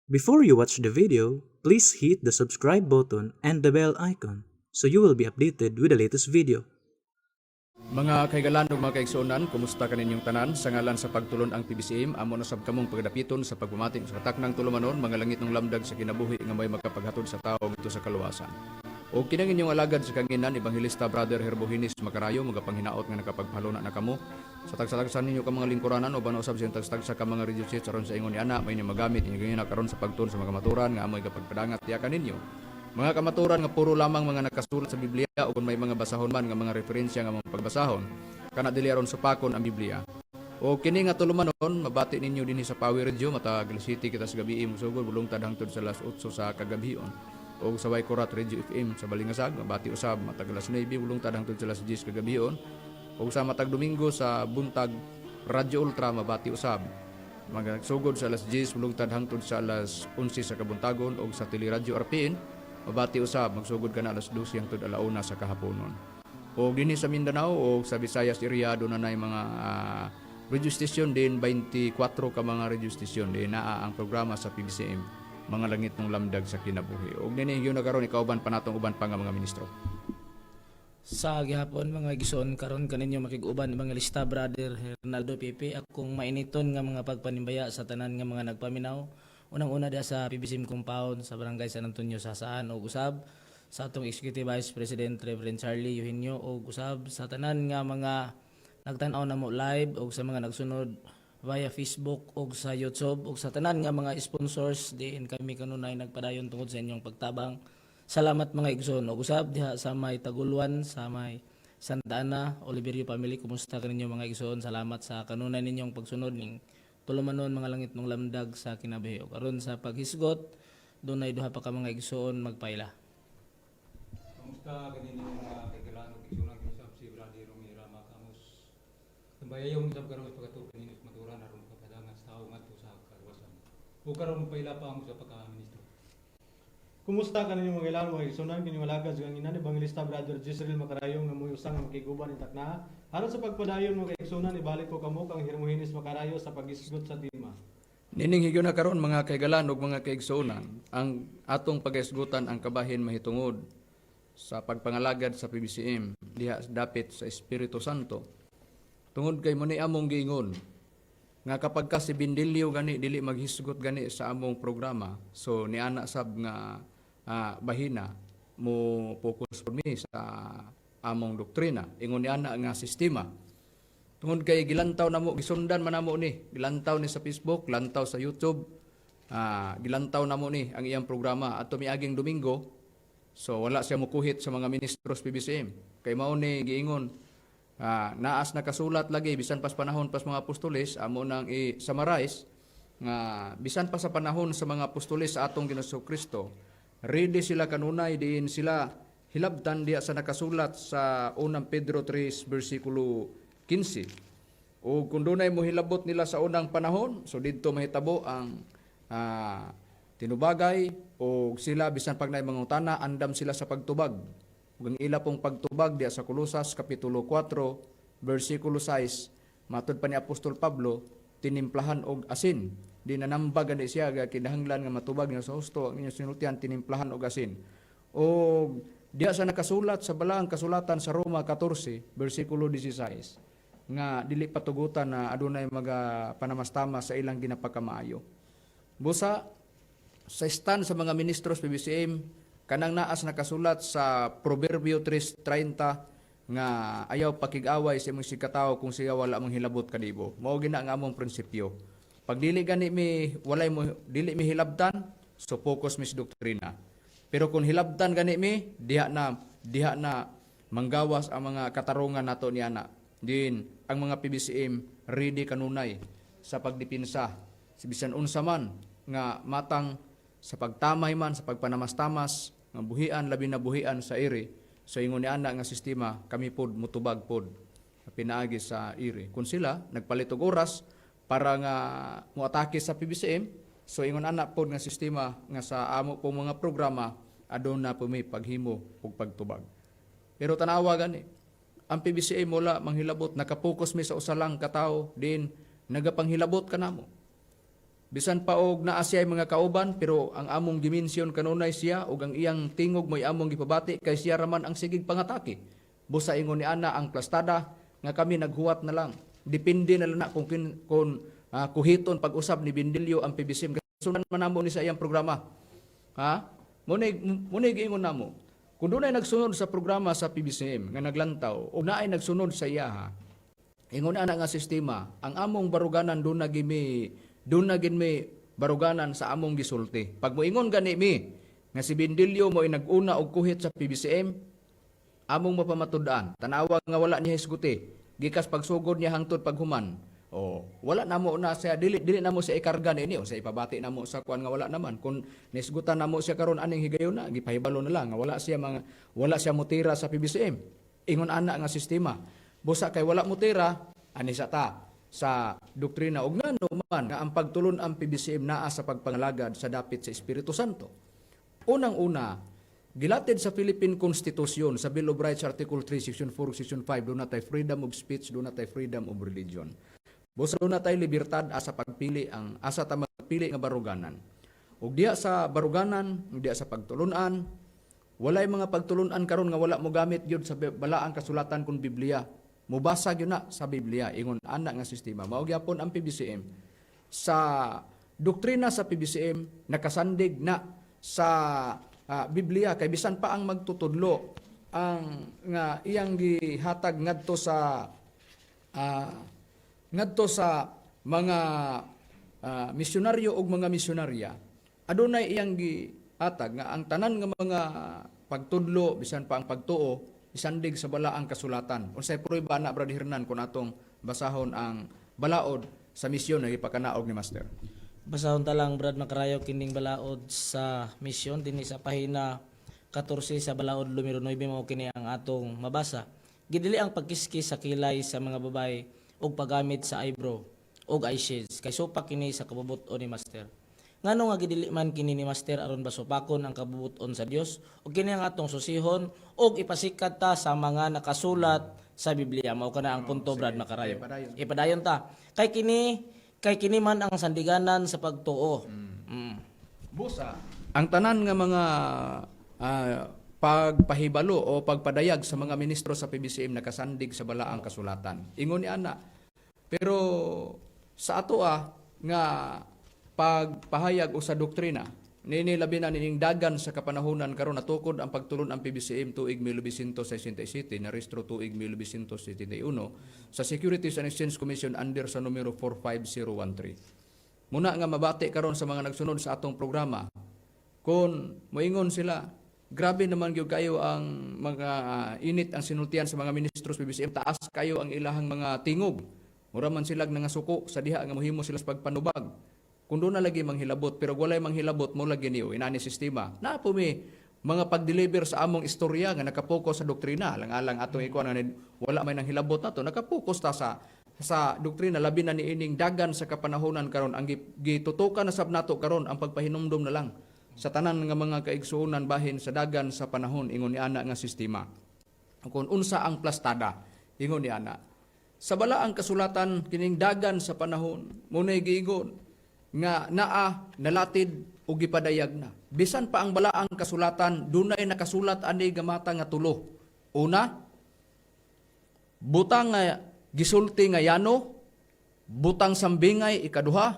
Before you watch the video, please hit the subscribe button and the bell icon so you will be updated with the latest video. Mga kaigalan ug mga kaigsuonan, kumusta kaninyong tanan? Sa ngalan sa pagtulon ang PBCM, amo na sab kamong pagdapiton sa pagbumating sa taknang tulumanon, mga langit ng lamdag sa kinabuhi nga may magkapaghatod sa tao dito sa kaluwasan. O kinang inyong alagad sa kanginan, Evangelista Brother Herbohinis Macarayo, magapanghinaot nga nakapagpaluna na kamo. Sa tagsatagsan ninyo ka mga lingkuranan o banusab sa tagsa ka mga radio seats aron sa ingon ni ana, may inyo magamit inyo ganyan karon sa pagtun sa mga maturan nga amoy kapagpadangat tiyakan ninyo. Mga kamaturan nga puro lamang mga nakasulat sa Biblia o kung may mga basahon man nga mga referensya nga mga pagbasahon, kana dili aron supakon ang Biblia. O kini nga tulumanon, mabati ninyo dinhi sa Power Radio matag City kita sa gabi musugod bulungtad hangtod sa alas 8 sa kagabion. O sa Waykurat Radio FM sa Balingasag, mabati usab matag alas 9 bulungtad hangtod sa alas 10 kagabion. O sa matag Domingo sa buntag Radyo Ultra mabati usab. Magsugod sa alas 10 bulungtad hangtod sa alas 11 sa kabuntagon o sa Teleradyo RPN mabati usab magsugod ka na alas 12 hangtod alauna sa kahaponon. O dinhi sa Mindanao o sa Visayas area do na nay mga radio station din 24 ka mga radio station din naa ang programa sa PBCM mga langit ng lamdag sa kinabuhi. O dinhi gyud nakaron ikauban pa natong uban pa nga mga ministro. Sa gihapon mga igsoon karon kaninyo makig-uban mga lista Brother Hernaldo Pepe akong mainiton nga mga pagpanimbaya sa tanan nga mga nagpaminaw. Unang-una dia sa PBCM compound sa Barangay San Antonio Sasaan og usab sa atong Executive Vice President Reverend Charlie Eugenio og usab sa tanan nga mga nagtan-aw namo live og sa mga nagsunod via Facebook og sa YouTube og sa tanan nga mga sponsors diin kami kanunay nagpadayon tungod sa inyong pagtabang. Salamat mga igsoon. Og usab diha sa may Taguluan, sa may Santa Ana, Oliverio family, kumusta kaninyo mga igsoon? Salamat sa kanunay ninyong pagsunod ning tulumanon mga langit ng lamdag sa kinabuhi. Og aron sa paghisgot, dunay duha pa ka mga igsoon magpaila. Kumusta kaninyo mga kaigalan ug igsoon ang usab si Brother Romero Macamos. Tambayayong usab karon sa pagatuo kaninyo sa maturan aron kapadangan sa tao ngadto sa kaluwasan. Ug karon paila pa ang usa pa ka ministro. Kumusta kaninyo mga ilan mga igsunan kining alagad sa kanginan Evangelista Brother Jezreel Macarayo nga moy usang nga makiguban ni takna aron sa pagpadayon mga igsunan ibalik ko kamo kang Hermohinis Macarayo sa pagisgot sa tema. Nining higyo na karon mga kaigalan ug mga kaigsuonan, ang atong pagaisgutan ang kabahin mahitungod sa pagpangalagad sa PBCM diha dapit sa Espiritu Santo. Tungod kay mo ni among giingon nga kapag ka si Bindilyo gani dili maghisgot gani sa among programa, so ni ana sab nga bahina mo focus po mi sa among doktrina ingon ni ana nga sistema. Tungod kay gilantaw namo gisundan man namo ni, gilantaw ni sa Facebook, lantaw sa YouTube, gilantaw namo ni ang iyang programa ato miaging Domingo. So wala siya mokuhit sa mga ministros PBCM kay mao ni giingon naas nakasulat lagi bisan pas panahon pas mga apostoles amo nang i-summarize nga bisan pa sa panahon sa mga apostoles sa atong Ginoong Kristo ready sila kanunay diin sila hilabtan diya sa nakasulat sa unang Pedro 3 versikulo 15. O kung dunay mo hilabot nila sa unang panahon, so didto mahitabo ang tinubagay o sila bisan pag naay mangutana andam sila sa pagtubag. Ug ang ila pong pagtubag diya sa Kolosas kapitulo 4 versikulo 6 matud pa ni Apostol Pablo tinimplahan og asin. Di nanambag gani siya ga kinahanglan nga matubag niya sa husto ang inyong sinultian tinimplahan og asin. O diya sa nakasulat sa balaang kasulatan sa Roma 14 bersikulo 16 nga dili patugutan na adunay mga panamastama sa ilang ginapagkamaayo. Busa sa stand sa mga ministros PBCM kanang naas nakasulat sa Proverbio 3:30 nga ayaw pakig-away sa imong sikatawo kung siya wala mong hilabot kanibo. Mao gina nga among prinsipyo. Pag dili gani mi walay mo dili mi hilabtan, so focus mi sa doktrina. Pero kung hilabtan gani mi, diha na manggawas ang mga katarungan nato ni ana. Din ang mga PBCM ready kanunay sa pagdepensa sa bisan unsa man nga matang sa pagtamay man sa pagpanamastamas nga buhian labi na buhian sa iri. So ingon ni ana nga sistema kami pod mutubag pod pinaagi sa iri. Kung sila nagpalit og oras para nga moatake sa PBCM, so ingon ana pod nga sistema nga sa amo pong mga programa aduna po may paghimo ug pagtubag. Pero tanawa gani ang PBCM wala manghilabot nakapokus mi sa usa lang ka tawo din nagapanghilabot kanamo. bisan pa og naa siya mga kauban, pero ang among dimensyon kanunay siya ug ang iyang tingog mo'y among gipabati kay siya raman ang sigig pangatake. Busa ingon ni ana ang plastada nga kami naghuwat na lang. Depende na lang na kung kuhiton pag-usab ni Bindilyo ang PBCM. Sundan man namo ni sa iyang programa. Ha? Munay giingon namo. Kung doon ay nagsunod sa programa sa PBCM nga naglantaw o na ay nagsunod sa iya, ha? Ingon ana nga sistema, ang among baruganan doon na gin may baruganan sa among gisulti. Pag moingon gani mi nga si Bindilyo mo ay nag-una og kuhit sa PBCM, among mapamatud-an. Tanawa nga wala niya hisguti. Gikas pagsugod niya hangtod paghuman. Wala namo na siya dili namo siya ikarga ni o sa ipabati namo sa kuan nga wala naman. Kung nisgutan namo siya karon aning higayon na gipahibalo na lang nga wala siya mutira sa PBCM. Ingon ana nga sistema. Busa kay wala mutira ani sa ta sa doktrina ug ngano man nga ang pagtulon ang PBCM naa sa pagpangalagad sa dapit sa Espiritu Santo. Unang-una, gilatid sa Philippine Constitution sa Bill of Rights Article 3, Section 4, Section 5, doon natay freedom of speech, doon natay freedom of religion. Busa doon natay libertad asa pagpili asa ta magpili nga baruganan. Ug diya sa baruganan, ug diya sa pagtulunan, walay mga pagtulunan karon nga wala mo gamit gyud sa balaang kasulatan kun Biblia. Mubasa gyud na sa Biblia ingon ana nga sistema. Mao gyapon ang PBCM. Sa doktrina sa PBCM nakasandig na sa Biblia kay bisan pa ang magtutudlo ang nga iyang gihatag ngadto sa mga misyonaryo ug mga misyonarya. Adunay iyang gihatag nga ang tanan nga mga pagtudlo bisan pa ang pagtuo isandig sa balaang kasulatan. Unsay prueba na Brad Hernan kun atong basahon ang balaod sa misyon nga gipakanaog ni Master. Basahon ta lang Brad Macarayo kining balaod sa misyon dinhi sa pahina 14 sa balaod numero 9 mao kini ang atong mabasa. Gidili ang pagkiskis sa kilay sa mga babae ug paggamit sa eyebrow ug eyeshades kay supak kini sa kabubuton ni Master. Ngano nga gidili man kini ni Master aron basupakon ang kabubuton sa Dios ug kini ang atong susihon ug ipasikat ta sa mga nakasulat sa Biblia. Mao kana ang punto Brad Macarayo. Ipadayon ta. Kay kini man ang sandiganan sa pagtuo. Busa ang tanan nga mga pagpahibalo o pagpadayag sa mga ministro sa PBCM nakasandig sa balaang kasulatan. Ingon ni ana. Pero sa ato nga pagpahayag o sa doktrina, nini labi na nining dagan sa kapanahunan karon natukod ang pagtulon ang PBCM tuig 1967 na restro tuig 1971 sa Securities and Exchange Commission under sa numero 45013. Muna nga mabati karon sa mga nagsunod sa atong programa kung moingon sila grabe naman gyud kayo ang mga init ang sinultian sa mga ministros PBCM, taas kayo ang ilahang mga tingog. Mura man sila nga suko sa diha nga mohimo sila sa pagpanubag. Kung doon na lagi manghilabot, pero walay manghilabot mo lagi niyo, inani sistema. Na po may mga pag-deliver sa among istorya nga nakapokus sa doktrina. Alang-alang atong ikuan nga wala may nang hilabot na to. Nakapokus ta sa doktrina, labi na niining dagan sa kapanahonan karon ang gitutukan na sab nato karon ang pagpahinumdom na lang sa tanan nga mga kaigsuonan bahin sa dagan sa panahon, ingon ni ana nga sistema. Kung unsa ang plastada, ingon ni ana. Sa balaang kasulatan, kining dagan sa panahon, munay giingon, nga nalatid o gipadayag na. Bisan pa ang balaang kasulatan, dunay nakasulat ani gamata nga tulo. Una, butang nga gisulti nga yano, butang sambingay ikaduha,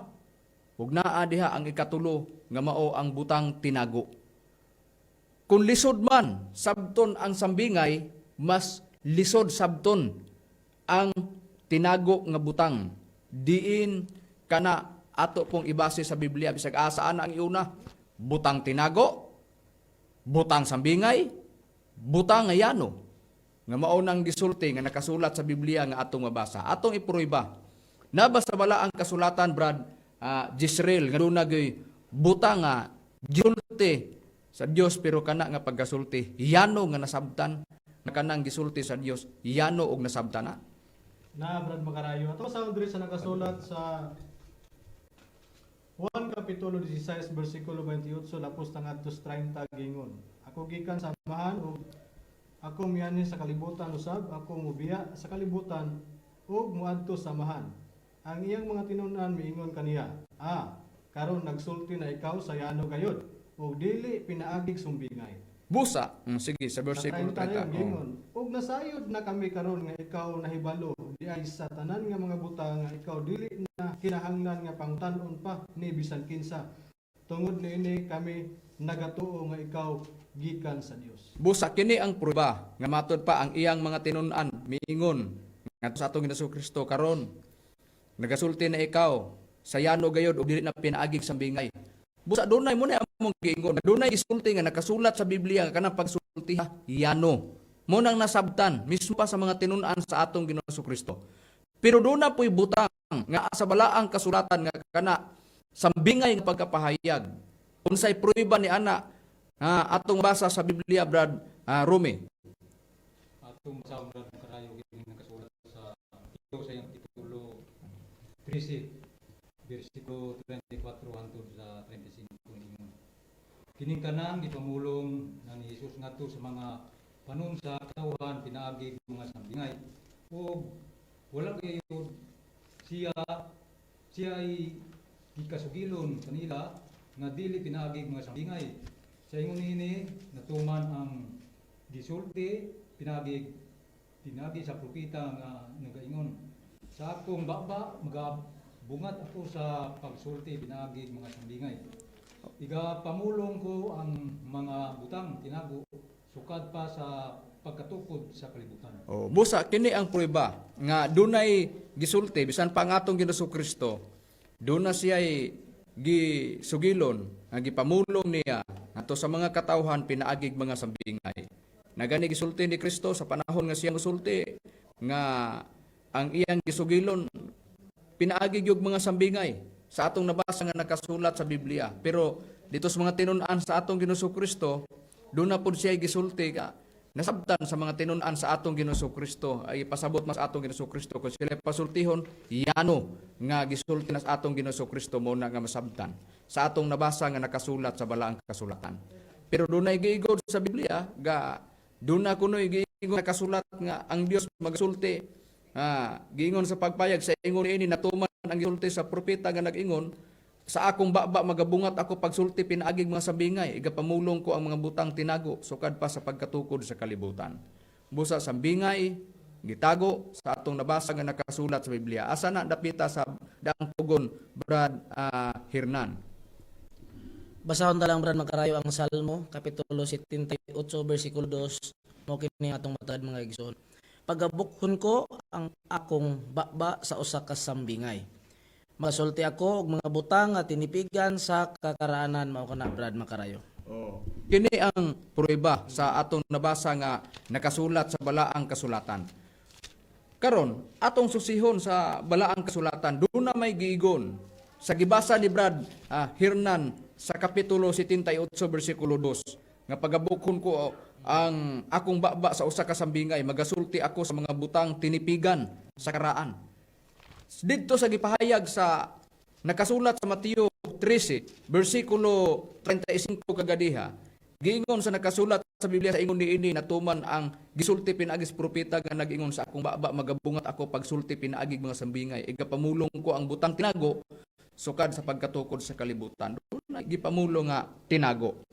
ug naa diha ang ikatulo nga mao ang butang tinago. Kung lisod man sabton ang sambingay, mas lisod sabton ang tinago nga butang. Diin kana ato pong ibase sa Biblia bisag asaan ang iuna, butang tinago, butang sambingay, butang nga yano nga mao nang gisulti nga nakasulat sa Biblia nga atong mabasa. Atong ipruiba. Nabasa bala ang kasulatan Brad Jezreel nga dunay butang nga gisulti sa Dios pero kana nga pagkasulti yano nga nasabtan nga kanang gisulti sa Dios yano og nasabtan na. Brad Macarayo. Ato sa diri sa nakasulat sa 1 Kapitulo 16, versikulo 28, lapos na ngadto 30 gingon. Ako gikan sa amahan ug ako miani sa kalibutan usab, ako mubiya sa kalibutan ug muadto sa amahan. Ang iyang mga tinun-an miingon kaniya, karon nagsulti na ikaw sa yano gayod ug dili pinaagig sumbingay. Busa, sige, sa versikulo 30. Gingon, ug nasayod na kami karon nga ikaw nahibalo di ay sa tanan nga mga butang nga ikaw dili na kinahanglan nga pangtan-on pa ni bisan kinsa. Tungod niini kami nagatuo nga ikaw gikan sa Dios. Busa, kini ang pruba nga matod pa ang iyang mga tinun-an miingon nga sa atong Ginoong Kristo karon nagasulti na ikaw sa yano gayod ug dili na pinaagig sambingay. Busa, dunay mo na among giingon. Dunay gisulti nga nakasulat sa Biblia nga kanang pagsulti yano. Mo nang nasabtan mismo pa sa mga tinun-an sa atong Ginoong Kristo. Pero doon na po'y butang nga sa balaang kasulatan nga kana sambingay nga pagkapahayag. Unsay pruiba ni ana atong basa sa Biblia, Brad Rome. Atong masawang brad karayo kini nakasulat sa ito sa iyang titulo 13 versikulo 24 hangtod sa 35 ingon. Kining kanang gipamulong na ni Hesus ngadto sa mga panon sa katawhan pinaagig mga sambingay. O wala kayo siya ay gikasugilon kanila nga dili pinaagig mga sambingay. Sa ingon ini natuman ang gisulti pinagig sa propeta nga nagaingon sa akong baba magabungat ako sa pagsulti pinagig mga sambingay. Iga pamulong ko ang mga butang tinago sukad pa sa pagkatukod sa kalibutan. Busa, kini ang pruiba nga dunay gisulti bisan pa ang atong Ginoong Kristo. Doon na siya gisugilon nga gipamulong niya ato sa mga katawhan pinaagig mga sambingay. Nagani gisulti ni Kristo sa panahon nga siyang gisulti nga ang iyang gisugilon pinaagig yung mga sambingay sa atong nabasa nga nakasulat sa Biblia. Pero dito sa mga tinun-an sa atong Ginoong Kristo, doon na po siya gisulti ka nasabtan sa mga tinun-an sa atong Ginoong Kristo ay pasabot mas atong Ginoong Kristo kung sila pasultihon yano nga gisulti nas atong Ginoong Kristo mo na nga masabtan sa atong nabasa nga nakasulat sa balaang kasulatan. Pero doon ay giigod sa Biblia ga doon na kunoy giingon nakasulat nga ang Dios magsulti giingon sa pagpayag sa ingon ini natuman ang gisulti sa propeta nga nag-ingon sa akong baba magabungat ako pagsulti pinaagig mga sambingay igapamulong ko ang mga butang tinago sukad pa sa pagkatukod sa kalibutan. Busa sambingay gitago sa atong nabasa nga nakasulat sa Biblia. Asa na dapita sa daang tugon, Brad Hernan. Basahon ta lang brad makarayo ang Salmo kapitulo 78 bersikulo 2 mo kini atong matad mga igsoon. Pagabukhon ko ang akong baba sa usa ka sambingay. Masulti ako og mga butang at tinipigan sa kakaraanan mao kana brad makarayo. Kini ang prueba sa atong nabasa nga nakasulat sa balaang kasulatan. Karon atong susihon sa balaang kasulatan doon na may giigon sa gibasa ni Brad Hernan sa kapitulo 78 bersikulo 2 nga pagabukhon ko ang akong baba sa usa ka sambingay magasulti ako sa mga butang tinipigan sa karaan. Dito sa gipahayag sa nakasulat sa Mateo 13 bersikulo 35 kagadiha giingon sa nakasulat sa Biblia sa ingon niini natuman ang gisulti pinaagis propeta nga nag-ingon sa akong baba magabungat ako pagsulti pinaagig mga sambingay igapamulong ko ang butang tinago sukad sa pagkatukod sa kalibutan. Doon gipamulong nga tinago.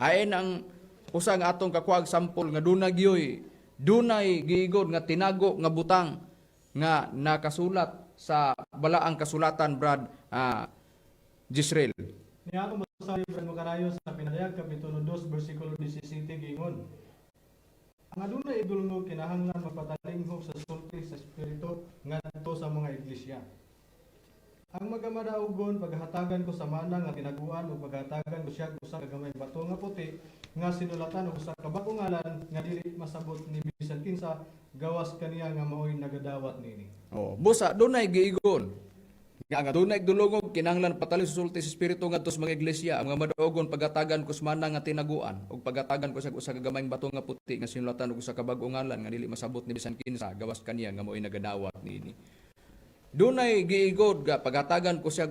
Ayon ang usa nga atong kakuag sampol nga dunay giigod nga tinago nga butang nga nakasulat sa balaang kasulatan, Brad Jisrael. Niya ako masasabi Brad Makarayo sa Pinahayag kapitulo 2 bersikulo 17 giingon. Ang aduna idulungo kinahanglan magpatalinghog sa sulti sa espiritu ngadto sa mga iglesia. Ang magamadaugon paghatagan ko sa mana nga tinaguan ug paghatagan ko siya usa ka gamay bato nga puti nga sinulatan og usa ka bag-ong ngalan nga dili masabot ni bisan kinsa gawas kaniya nga maoy nagadawat nini. Busa dunay giigon. Nga dunay dulungog kinahanglan patalin sa sulti sa espiritu ngadto sa mga iglesia. Ang mga madaugon paghatagan ko sa mana nga tinaguan ug paghatagan ko siya usa ka gamay bato nga puti nga sinulatan og usa ka bag-ong ngalan nga dili masabot ni bisan kinsa gawas kaniya nga maoy nagadawat nini. Dunay giigod nga paghatagan ko siya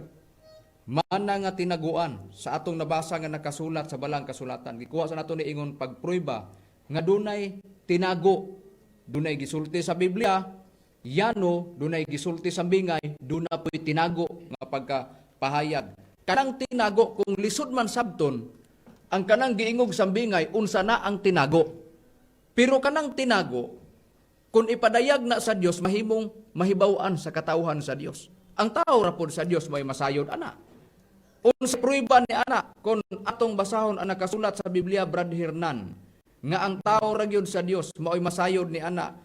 mana nga tinaguan sa atong nabasa nga nakasulat sa balang kasulatan. Gikuha sa nato ni ingon pagpruiba nga dunay tinago, dunay gisulti sa Biblia, yano dunay gisulti sa bingay, duna po'y tinago nga pagkapahayag. kanang tinago kung lisod man sabton, ang kanang giingog sambingay unsa na ang tinago. Pero kanang tinago kung ipadayag na sa Dios mahimong mahibaw-an sa katawhan sa Dios. Ang tao ra pod sa Dios may masayod ana. Unsa pruiba ni ana kung atong basahon ang nakasulat sa Biblia Brad Hernan nga ang tao ra gyud sa Dios mao'y masayod ni ana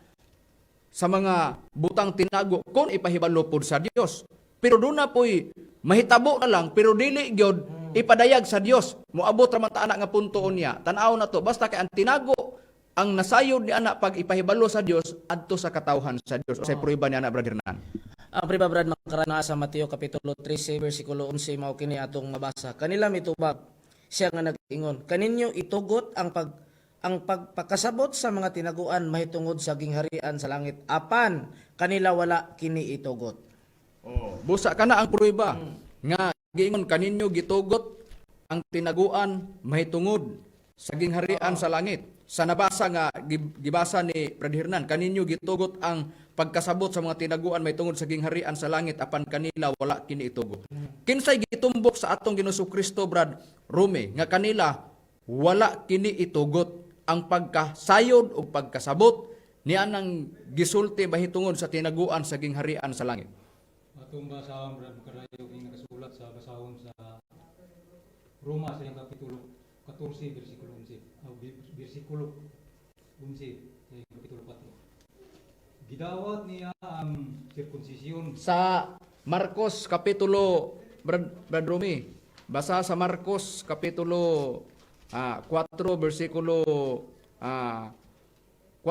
sa mga butang tinago kung ipahibalo pod sa Dios. Pero doon na po'y mahitabo na lang, pero dili gyud ipadayag sa Dios. Moabot ra man ta ana nga punto niya. Tan-aw na to, basta kay ang tinago ang nasayod ni ana pag ipahibalo sa Dios adto sa katawhan sa Dios. Sa pruiba ni ana Brad Hernan. Ang priba Brad makarana sa Mateo kapitulo 13 bersikulo 11 mao kini atong mabasa. Kanila mitubag siya nga nag-ingon, kaninyo itugot ang pagpakasabot sa mga tinaguan mahitungod sa gingharian sa langit apan kanila wala kini itugot. Busa kana ang pruiba nga giingon kaninyo gitugot ang tinaguan mahitungod sa gingharian sa langit. Sa nabasa nga gibasa ni Brad Hernan, kaninyo gitugot ang pagkasabot sa mga tinaguan mahitungod sa gingharian sa langit apan kanila wala kini itugot. Kinsay gitumbok sa atong Ginoong Kristo Brad Rome nga kanila wala kini itugot ang pagkasayod o pagkasabot niya nang gisulti mahitungod sa tinaguan sa gingharian sa langit. Atong basahon Brad Makarayo king nakasulat sa basahon sa Roma sa iyang kapitulo 14 bersikulo 11 bersikulo 11 kapitulo 4. Gidawat niya ang sirkunsisyon Sa Marcos kapitulo Brad Romy, basa sa Marcos kapitulo 4 bersikulo 4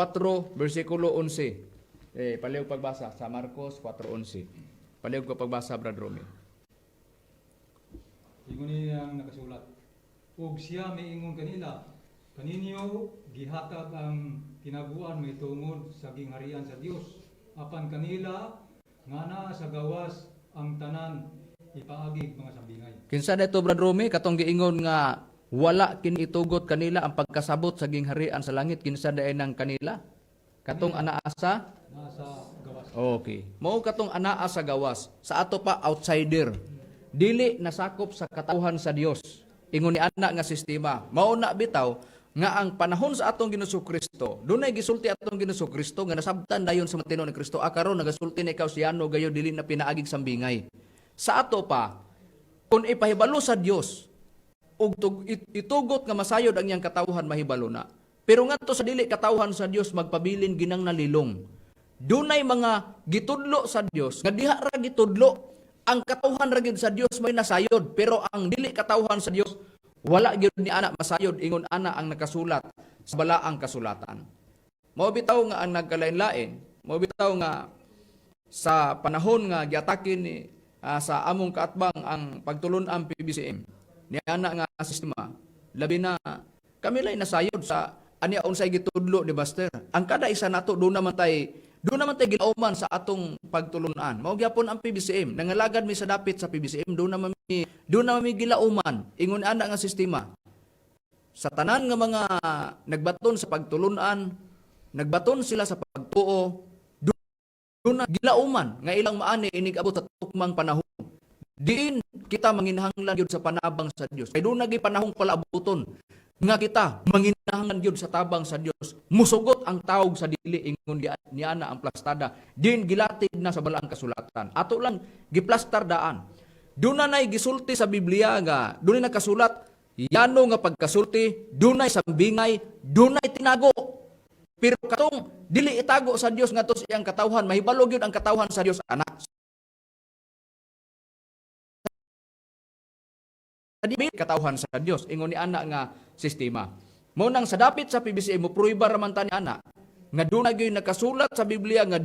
bersikulo 11. Palihog pagbasa sa Marcos 4:11. Palihog ko pagbasa Brad Romy. ingon niya ang nakasulat. Ug siya miingon kanila, kaninyo gihatag ang tinaguan mahitungod sa gingharian sa Dios. Apan kanila nga naa sa gawas ang tanan ipaagig mga sambingay. Kinsa dito Brad Romy katong giingon nga wala kini itugot kanila ang pagkasabot sa gingharian sa langit, kinsa daay nang kanila? Katong anaa sa Nasa gawas. Okay. Mao katong anaa sa gawas. Sa ato pa outsider. Dili nasakop sa katawhan sa Dios. Ingon ni ana nga sistema. Mao na bitaw nga ang panahon sa atong Ginoong Kristo, dunay gisulti atong Ginoong Kristo nga nasabtan dayon sa matino ni Kristo. Karon nagasulti na ikaw siyano gayo dili na pinaagig sambingay. Sa ato pa kun ipahibalo sa Dios ug itugot nga masayod ang iyang katawhan mahibalo na. Pero ngadto sa dili katawhan sa Dios magpabilin ginang nalilong. Dunay mga gitudlo sa Dios nga diha ra gitudlo ang katawhan ra gyud sa Dios may nasayod, pero ang dili katawhan sa Dios wala gyud ni ana masayod, ingon ana ang nakasulat sa balaang kasulatan. Mao bitaw nga ang nagkalain-lain, mao bitaw nga sa panahon nga giatakin ni sa among kaatbang ang pagtulon ang PBCM ni ana nga sistema, labi na kami lay nasayod sa ani unsay gitudlo ni Buster. Ang kada isa nato do naman tay gilauman sa atong pagtulunan. Mao gyapon ang PBCM. Nangalagad mi sa dapit sa PBCM, do naman mi gilauman. Ingon ana nga sistema. Sa tanan nga mga nagbaton sa pagtulunan, nagbaton sila sa pagtuo, do na gilauman nga ilang maani inig abot sa tukmang panahon. Diin kita manginahanglan gyud sa panabang sa Dios. Kay do nagi panahong palabuton nga kita manginahanglan gyud sa tabang sa Dios. Musugot ang tawag sa dili, ingon ni ana ang plastada. Din gilatid na sa balaang kasulatan. Ato lang giplastar daan. Duna nay gisulti sa Biblia nga dunay nakasulat yano nga pagkasulti, dunay sambingay, dunay tinago. Pero katong dili itago sa Dios ngadto sa iyang katawhan, mahibalo gyud ang katawhan sa Dios anak. Di katawhan sa Dios, ingon ni ana nga sistema. Mao nang sa dapit sa PBCM mo pruiba ra man ta ni ana nga dunay gyud nakasulat sa Biblia nga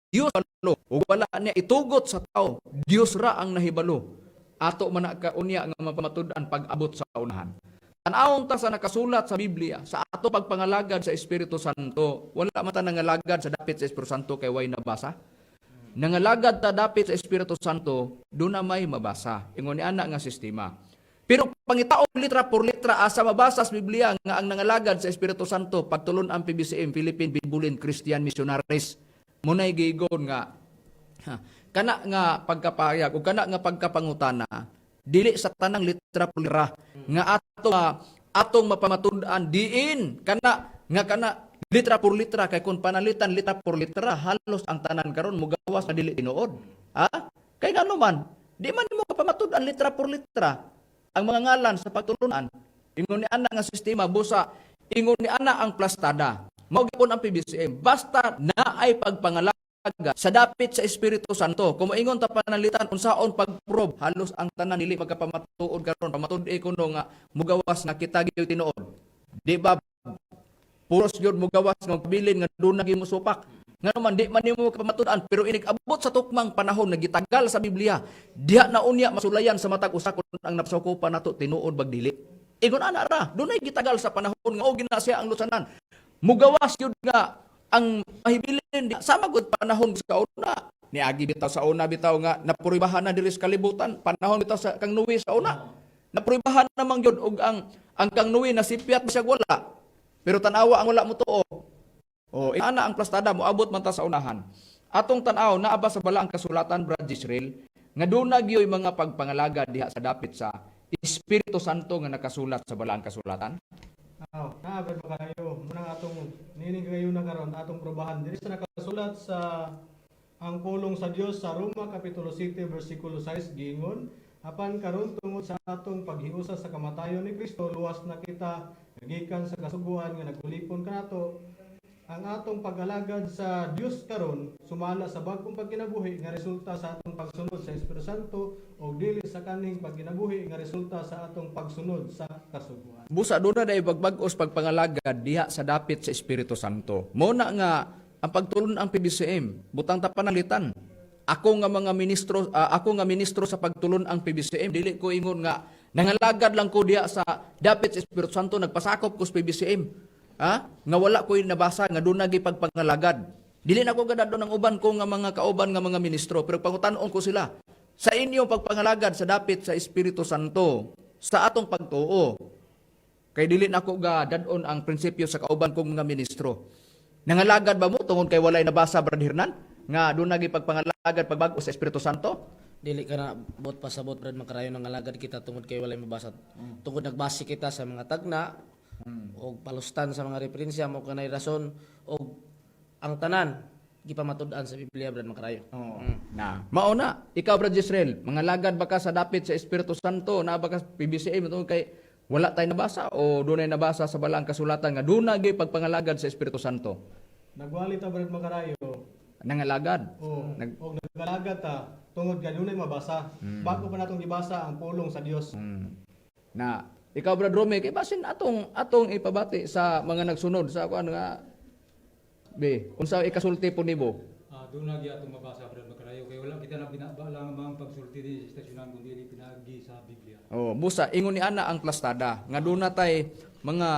Dios balo ug wala niya itugot sa tao. Dios ra ang nahibalo. Ato man ka unya nga mapamatud-an pag-abot sa unahan. Tan-awon ta sa nakasulat sa Biblia, sa ato pagpangalagad sa Espiritu Santo, wala man ta nangalagad sa dapit sa Espiritu Santo kay way nabasa. Nangalagad ta dapit sa Espiritu Santo, doon na may mabasa. Ingon ni ana nga sistema. Pero pangitaon litra por litra asa mabasa sa Biblia nga ang nangalagad sa Espiritu Santo pagtulon ang PBCM Philippine Bibulin Christian Missionaries. Munay giigon nga kana nga pagkapayag o kana nga pagkapangutana dili sa tanang litra por litra nga atong mapamatud-an diin kana litra por litra kay kung panalitan litra por litra halos ang tanan karon mugawas na dili tinuod. Ha? Kay ngano man, di man mo kapamatud-an litra por litra ang mga ngalan sa pagtulunan. Ingon ni ana nga sistema busa, ingon ni ana ang plastada. Mao gyapon ang PBCM. Basta naay pagpangalaga sa dapit sa Espiritu Santo. Kung moingon ta panalitan unsaon pagprob, halos ang tanan dili magkapamatuod karon, pamatud-i kuno nga mugawas na kita gyud tinuod. Di ba? Puros gyud mugawas nga pabilin nga dunay gyud mosupak. Nga naman di man nimo kapamatud-an pero inig abot sa tukmang panahon nagitagal sa Biblia. Diha na unya masulayan sa matag usa kun ang napasukupan nato tinuod bag dili. Ingon ana ra, dunay gitagal sa panahon nga o gina siya ang lutsanan. Mugawas yun nga ang mahibilin sama gud panahon sa una. Niagi bitaw sa una bitaw nga napuribahan na diri sa kalibutan, panahon bitaw sa kang Noe sa una. Napuribahan namang yun og ang kang Noe nasipyat siya wala. Pero tanawa ang wala mo tuo. O ana ang plastada mo abot man ta sa unahan. Atong tan-aw naa ba sa balaang kasulatan Brad Israel nga dunay gyoy mga pagpangalaga diha sa dapit sa Espiritu Santo nga nakasulat sa balaang kasulatan. Naabad ba kayo? Munang atong nining kayo na karon atong probahan. Diri sa nakasulat sa ang pulong sa Dios sa Roma kapitulo 7 bersikulo 6 giingon, apan karon tungod sa atong paghiusa sa kamatayon ni Kristo luwas na kita gikan sa kasuguan nga nagulipon kanato. Ang atong pag-alagad sa Dios karon sumala sa bagong pagkinabuhi nga resulta sa atong pagsunod sa Espiritu Santo o dili sa kaning pagkinabuhi nga resulta sa atong pagsunod sa kasuguan. Busa doon na bagbag-os pagpangalagad diha sa dapit sa Espiritu Santo. Muna nga ang pagtulon ang PBCM, butang ta panalitan. Ako nga ministro sa pagtulon ang PBCM, dili ko ingon nga nangalagad lang ko diha sa dapit sa Espiritu Santo, nagpasakop ko sa PBCM. Nga wala ko'y nabasa nga doon naging pagpangalagad. Dili na ko gadado ng uban ko nga mga kauban nga mga ministro, pero pangutanon ko sila. Sa inyong pagpangalagad sa dapit sa Espiritu Santo, sa atong pagtuo, kay dili na ko gadadon ang prinsipyo sa kauban kong mga ministro. Nangalagad ba mo tungod kay walay nabasa, Brad Hernan? Nga doon naging pagpangalagad pagbago sa Espiritu Santo? Dili ka na bot pasabot Brad makarayo ng alagad kita tungod kay walay mabasa. Tungod nagbase kita sa mga tagna, o palustan sa mga referensya mo kanay rason o ang tanan gipamatud-an sa Biblia Brad makarayo. Na mauna ikaw Brad Israel, mga lagad ba ka sa dapit sa Espiritu Santo na ba ka PBCM tungod kay wala tay nabasa o dunay nabasa sa balaang kasulatan nga dunay gyud pagpangalagad sa Espiritu Santo? Nagwali ta Brad makarayo. Nangalagad. Naggalagad ta tungod kanunay mabasa. Bago pa natong gibasa ang pulong sa Dios. Na ikaw Brad Rome, kay basin atong ipabati sa mga nagsunod sa kuan nga unsa ikasulti po nimo? Doon na atong mabasa Brad Makarayo kay wala kita na binabala ang pagsulti di sa istasyonan kundi di pinagi sa Biblia. Busa ingon ni ana ang plastada nga doon na tay mga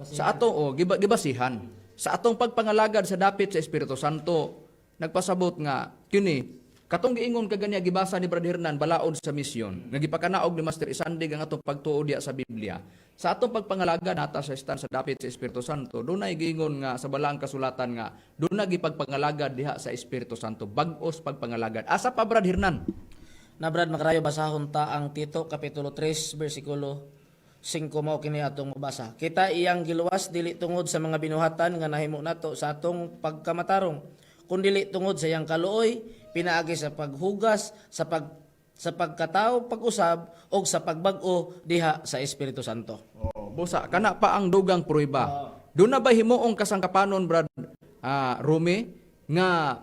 sa atong gibasihan sa atong pagpangalagad sa dapit sa Espiritu Santo nagpasabot nga kini katong giingon kaganya gibasa ni Brad Hernan balaod sa misyon nga gipakanaog ni Master Isandig ang atong pagtuo diha sa Biblia. Sa atong pagpangalaga nata sa istan sa dapit sa Espiritu Santo, dunay giingon nga sa balaang kasulatan nga dunay gipagpangalagad diha sa Espiritu Santo, bag-os pagpangalagad. Asa pa Brad Hernan? Na Brad makarayo basahon ta ang Tito kapitulo 3 bersikulo 5 mao kini atong mabasa. Kita iyang giluwas dili tungod sa mga binuhatan nga nahimo nato sa atong pagkamatarong, kundi tungod sa iyang kaluoy pinaagi sa paghugas sa pagkatao pag-usab og sa pagbag-o diha sa Espiritu Santo. Busa kana pa ang dugang prueba. Doon na ba himuong kasangkapanon Brad Rome nga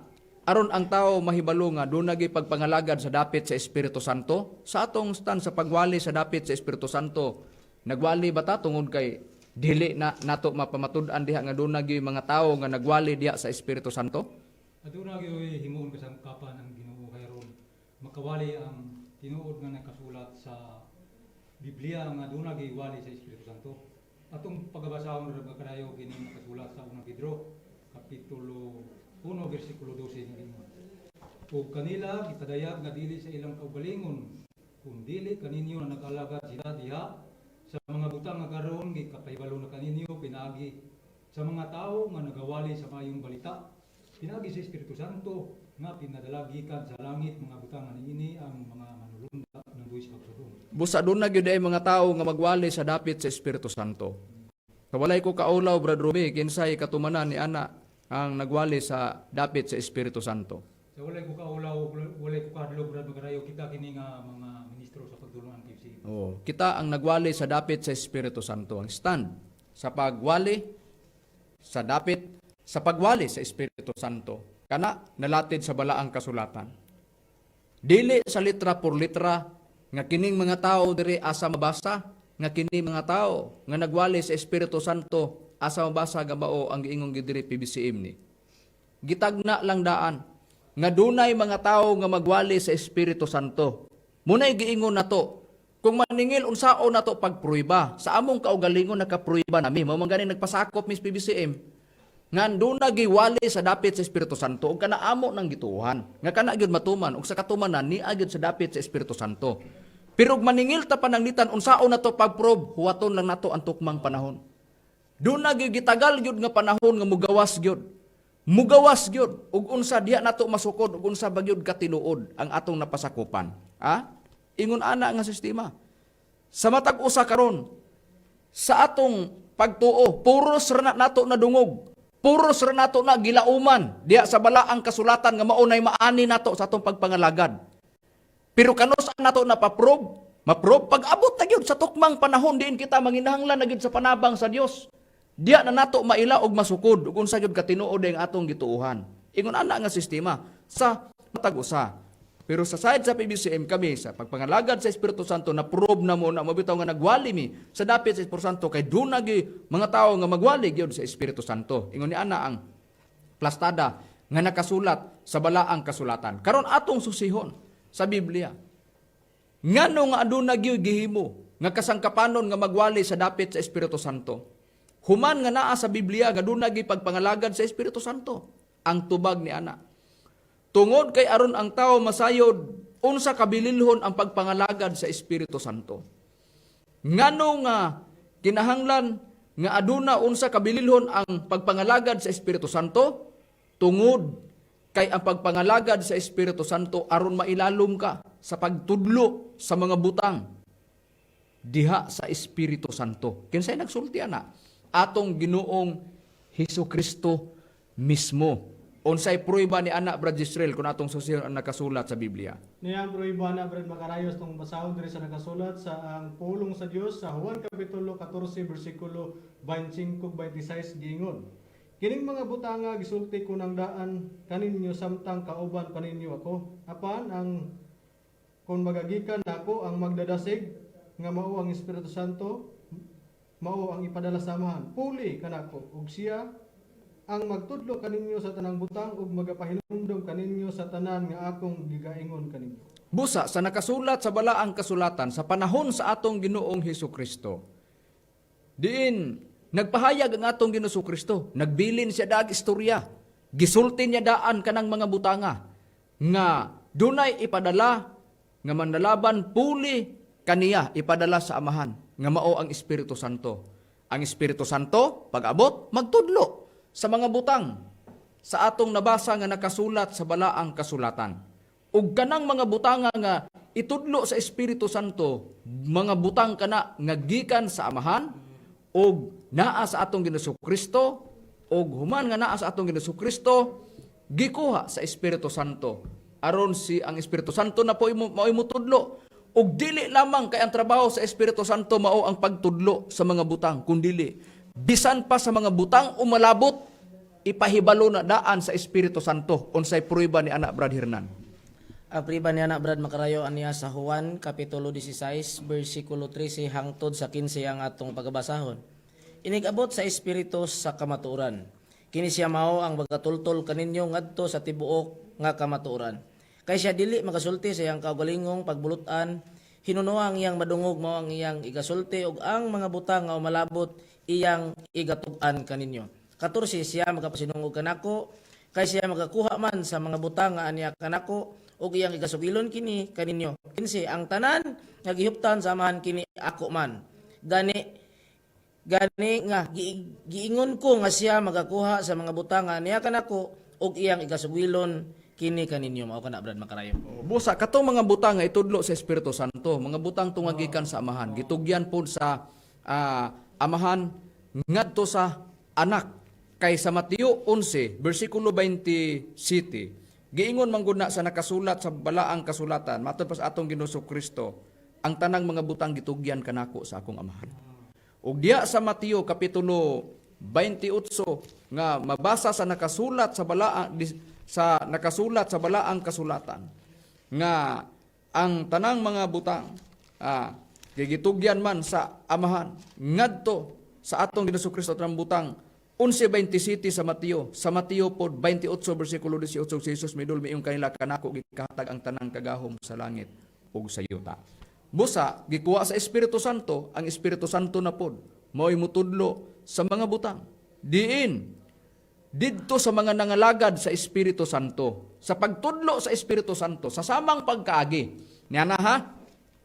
aron ang tao mahibalo nga doon nagi pagpangalagad sa dapit sa Espiritu Santo? Sa atong stand sa pagwali sa dapit sa Espiritu Santo, nagwali ba ta tungod kay dili na nato mapamatud-an diha nga doon nagi mga tao nga nagwali diha sa Espiritu Santo? Doon na himuon kasangkapan ang Ginoo kayron makawali ang tinuod nga nakasulat sa Biblia nga doon nagiwali sa Espiritu Santo. Atong pagbabasahon Brad Makarayo kini nakasulat sa unang Pedro kapitulo 1 bersikulo 12 nga ingon. O kanila gitadayag nga dili sa ilang kaugalingon kun dili kaninyo na nag-alagad sila diha sa mga butang nga karon gikapahibalo na kaninyo pinaagi sa mga tao nga nagawali sa mayong balita. Pinagi sa Espiritu Santo nga pinadala gikan sa langit mga butang nga niini ang mga manulunda ng buwis pagsulong. Busa doon na gyud ay mga tao nga magwali sa dapit sa Espiritu Santo. Kawalay ko kaulaw, Brad Ruby, kinsay katumanan ni ana ang nagwali sa dapit sa Espiritu Santo. So walay ko kaulaw, walay ko kadlog brad magarayo kita kini nga mga ministro sa pagtulungan PFC. Oh, kita ang nagwali sa dapit sa Espiritu Santo. Ang stand sa pagwali sa dapit sa pagwali sa Espiritu Santo kana nalatid sa balaang kasulatan. Dili sa litra por litra nga kining mga tao diri asa mabasa nga kini mga tao nga nagwali sa Espiritu Santo asa mabasa gabao ang giingong diri PBCM ni. Gitagna lang daan nga dunay mga tao nga magwali sa Espiritu Santo. Munay giingon nato kung maningil unsaon nato pagpruiba sa among kaugalingon nakapruiba nami mao man gani nagpasakop mis PBCM nga duna giwali sa dapit sa Espiritu Santo ug kana amo nang gituhan nga kana gyud matuman ug sa katumanan ni gyud sa dapit sa Espiritu Santo. Pero ug maningil ta pananglitan unsaon nato pagprob huwaton lang nato ang tukmang panahon. Duna gyud gitagal gyud nga panahon nga mugawas gyud. Mugawas gyud ug unsa diha nato masukod ug unsa ba gyud katinuod ang atong napasakupan. Ingon ana nga sistema. Sa matag usa karon sa atong pagtuo puros ra nato nadungog. Puros ra nato na gilauman diha sa balaang kasulatan nga maunay maani nato sa atong pagpangalagad. Pero kanos nato napaprob? Maprob pag abot na gyud sa tukmang panahon diin kita manginahanglan na gyud sa panabang sa Dios. Diya na nato maila og masukod ug unsa gyud katinuod ang atong gituuhan. Ingon ana nga sistema sa matag usa. Pero sa side sa PBCM kami sa pagpangalagad sa Espiritu Santo na probe na mo na mabitaw nga nagwali mi sa dapit sa Espiritu Santo kay dunag mga tao nga magwali gyud sa Espiritu Santo. Ingon ni ana ang plastada nga nakasulat sa balaang kasulatan. Karon atong susihon sa Biblia. Ngano nga aduna gyud gihimo nga kasangkapanon nga magwali sa dapit sa Espiritu Santo. Human nga naa sa Biblia nga dunag pagpangalagad sa Espiritu Santo. Ang tubag ni ana. Tungod kay aron ang tao masayod unsa kabililhon ang pagpangalagad sa Espiritu Santo. Ngano nga kinahanglan nga aduna unsa kabililhon ang pagpangalagad sa Espiritu Santo? Tungod kay ang pagpangalagad sa Espiritu Santo aron mailalom ka sa pagtudlo sa mga butang diha sa Espiritu Santo. Kinsay nagsulti ana? Atong Ginoong Hesukristo mismo. Unsay pruiba ni anak Brad Israel kung atong susiyon ang nakasulat sa Biblia. Niyang pruiba na Brad Macarayos tong basahon diri sa nakasulat sa ang pulong sa Dios sa Juan kapitulo 14 bersikulo 25-26 giingon. Kining mga butanga gisulti ko ng daan kaninyo samtang kauban kaninyo ako. Apan ang kung magagikan nako ang magdadasig nga mao ang Espiritu Santo mao ang ipadala sa amahan. Puli kanako ug siya ang magtudlo kaninyo sa tanang butang ug magapahinumdom kaninyo sa tanan nga akong gigaingon kaninyo. Busa sa nakasulat sa balaang kasulatan sa panahon sa atong Ginoong Hesukristo. Diin nagpahayag ang atong Ginoong Hesukristo, nagbilin siya dag istorya. Gisulti niya daan kanang mga butanga nga dunay ipadala nga manlalaban puli kaniya ipadala sa amahan nga mao ang Espiritu Santo. Ang Espiritu Santo pag-abot magtudlo sa mga butang sa atong nabasa nga nakasulat sa balaang kasulatan. Ug kanang mga butanga nga itudlo sa Espiritu Santo, mga butang kana nga gikan sa amahan ug naa sa atong Ginoong Kristo ug human nga naa sa atong Ginoong Kristo gikuha sa Espiritu Santo. Aron si ang Espiritu Santo na po mao tudlo ug dili lamang kay ang trabaho sa Espiritu Santo mao ang pagtudlo sa mga butang kundi bisan pa sa mga butang umalabot, ipahibalo na daan sa Espiritu Santo. Unsay pruiba ni anak Brad Hernan? Ang pruiba ni anak Brad Macarayo aniya sa Juan kapitulo 16 bersikulo 13 hangtod sa 15 ang atong pagabasahon. Inigabot sa Espiritu sa kamatuoran. Kini siya mao ang magatultol kaninyo ngadto sa tibuok nga kamatuoran. Kay siya dili magasulti sa iyang kaugalingong pagbulutan, hinuno ang iyang madungog mao ang iyang igasulti ug ang mga butang nga umalabot iyang igatug-an kaninyo. 14 siya magapasinungog kanako kay siya magakuha man sa mga butang nga aniya kanako ug iyang igasugilon kini kaninyo. 15 ang tanan nga gihuptan sa amahan kini ako man. Gani nga giingon ko nga siya magakuha sa mga butang nga aniya kanako ug iyang igasugilon kini kaninyo mao kana Brad Makarayo. Busa katong mga butang nga itudlo sa Espiritu Santo, mga butang tungagikan sa amahan, gitugyan pod sa amahan ngadto sa anak. Kay sa Mateo 11 bersikulo 27, giingon man gud na sa nakasulat sa balaang kasulatan, matud pa sa atong Ginoong Kristo, ang tanang mga butang gitugyan kanako sa akong amahan. Ug diya sa Mateo kapitulo 28 nga mabasa sa nakasulat sa balaang kasulatan nga ang tanang mga butang gigitugyan man sa amahan ngadto sa atong Ginoong Kristo ang butang 11:27 sa Mateo pod 28 bersikulo 18 si Jesus midulmi iyong kanila kanako gikahatag ang tanang kagahom sa langit ug sa yuta. Busa gikuha sa Espiritu Santo, ang Espiritu Santo na pod mao'y mutudlo sa mga butang. Didto sa mga nangalagad sa Espiritu Santo, sa pagtudlo sa Espiritu Santo, sa samang pagkaagi. Niya na ha?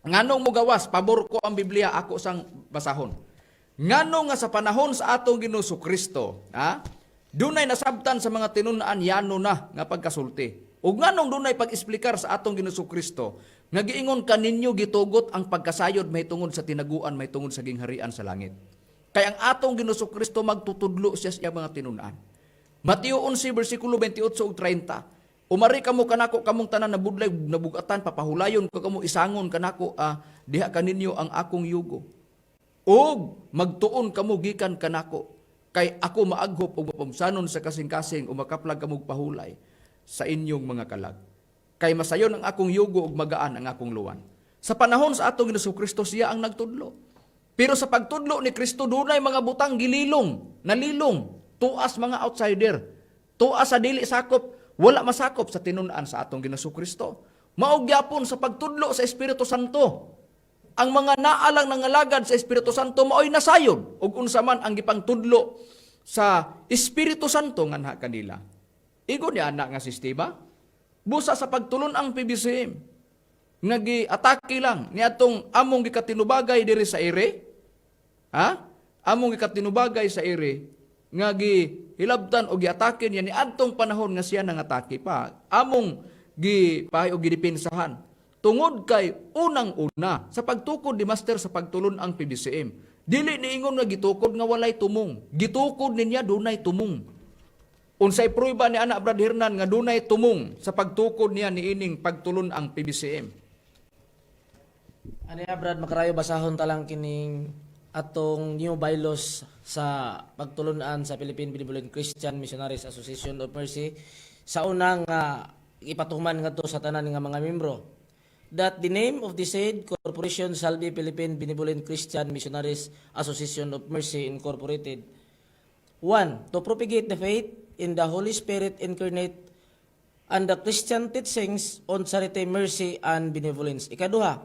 Nganong mo gawas, pabor ko ang Biblia, ako sang basahon. Ngano nga sa panahon sa atong Ginoong Kristo, dunay nasabtan sa mga tinun-an yano na nga pagkasulti. Ug nganong dunay pag-esplikar sa atong Ginoong Kristo, nga giingon kaninyo gitugot ang pagkasayod may tungod sa tinaguan, may tungod sa gingharian sa langit. Kaya ang atong Ginoong Kristo magtutudlo siya sa mga tinun-an. Mateo 11 bersikulo 28 ug 30. Umari kamo kanako kamong tanan na budlay nabugatan papahulayon ko kamo isangon kanako diha kaninyo ang akong yugo. Og magtuon kamo gikan kanako kay ako maaghop og mapamsanon sa kasing-kasing o makaplag kamo pahulay sa inyong mga kalag. Kay masayon ang akong yugo ug magaan ang akong luwan. Sa panahon sa atong Ginoong Kristo siya ang nagtudlo. Pero sa pagtudlo ni Kristo dunay mga butang nalilong, tuas mga outsider, tuas sa dili sakop, wala masakop sa tinun-an sa atong Ginoong Kristo. Mao gyapon sa pagtudlo sa Espiritu Santo. Ang mga naalang nangalagad sa Espiritu Santo mao'y nasayod ug unsa man ang gipangtudlo sa Espiritu Santo nganha kanila. Igo ni anak nga sistema busa sa pagtulon ang PBCM nga giatake lang niadtong among gikatinubagay diri sa ere. Among gikatinubagay sa ere nga gihilabtan o giatake niya niadtong panahon nga siya nangatake pa. Among gipahay o gidipinsahan. Tungod kay unang-una sa pagtukod ni Master sa pagtulon ang PBCM. Dili niingon nga gitukod nga walay tumong. Gitukod niya dunay tumong. Unsay prueba ni anak Brad Hernan nga dunay tumong sa pagtukod niya niining pagtulon ang PBCM. Ano ya Brad Makarayo basahon talang kining atong new bylaws sa pagtulunan sa Philippine Benevolent Christian Missionaries Association of Mercy sa unang ipatuhuman ngadto sa tanan nga mga membro. That the name of the said corporation shall be Philippine Benevolent Christian Missionaries Association of Mercy Incorporated. 1. To propagate the faith in the Holy Spirit incarnate and the Christian teachings on charity, mercy, and benevolence. Ikaduha,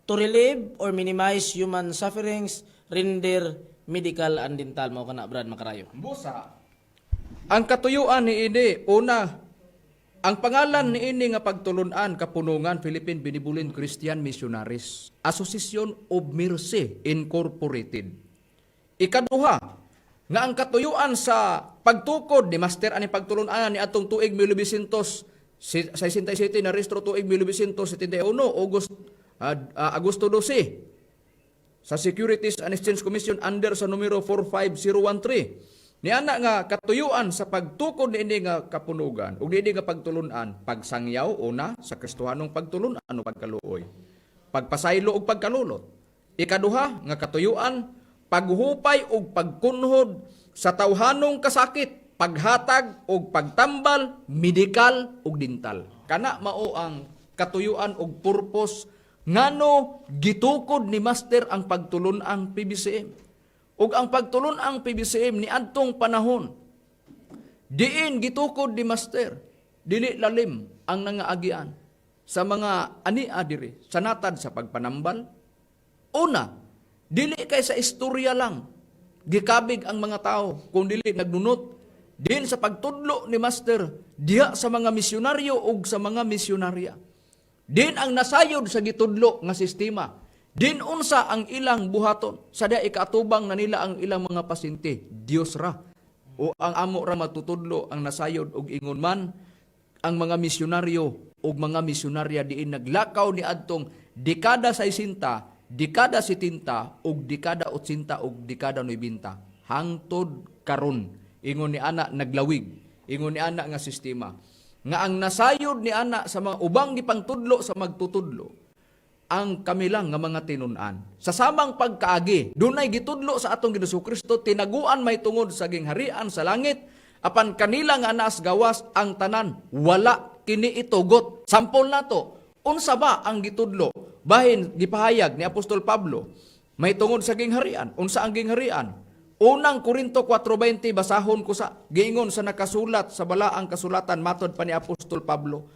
to relieve or minimize human sufferings, render medical and dental. Mao kana Brad Makarayo. Busa, ang katuyuan ni ini, una, ang pangalan ni ini nga pagtulunan kapunungan Philippine Benevolent Christian Missionaries Association of Mercy Incorporated. Ikaduha, nga ang katuyuan sa pagtukod ni Master ani pagtulunan ni atong tuig 1967 na rehistro tuig 1971 Agosto 12 sa Securities and Exchange Commission under sa numero 45013. Ni ana nga katuyuan sa pagtukod niini nga kapunugan ug niini nga pagtulunan, pagsangyaw una sa Kristohanong pagtulunan o pagkaluoy, pagpasaylo ug pagkalulot. Ikaduha nga katuyuan, paghupay ug pagkunhod sa tawhanong kasakit, paghatag ug pagtambal, medikal ug dental. Kana mao ang katuyuan ug purpose ngano gitukod ni Master ang pagtulon ang PBCM. Ug ang pagtulon ang PBCM ni adtong panahon, diin gitukod ni Master, dili lalim ang nangaagian sa mga ania diri, sa natad sa pagpanambal. Una, dili kay sa istorya lang, gikabig ang mga tao, kung dili nagnunot, din sa pagtudlo ni Master, diha sa mga misyonaryo ug sa mga misyonarya. Din ang nasayod sa gitudlo nga sistema, din unsa ang ilang buhaton, sadya ikaatubang na nila ang ilang mga pasyente, Dios ra. O ang amo ra matutudlo ang nasayod og ingon man, ang mga misyonaryo ug mga misyonarya diin naglakaw ni adtong dekada 60, dekada 70 ug dekada 80 ug dekada 90 hangtod karon. Ingon ni ana naglawig, ingon ni ana nga sistema nga ang nasayod ni ana sa mga ubang gipangtudlo sa magtutudlo ang kami lang nga mga tinun-an. Sa samang pagkaagi, dunay gitudlo sa atong Ginoong Kristo, tinaguan may tungod sa gingharian sa langit, apan kanila nga anas gawas ang tanan, wala kini itugot. Sampol nato, unsa ba ang gitudlo? Bahin gipahayag ni Apostol Pablo, may tungod sa gingharian. Unsa ang gingharian? Unang Korinto 4:20 basahon ko sa giingon sa nakasulat sa balaang kasulatan matod pa ni Apostol Pablo.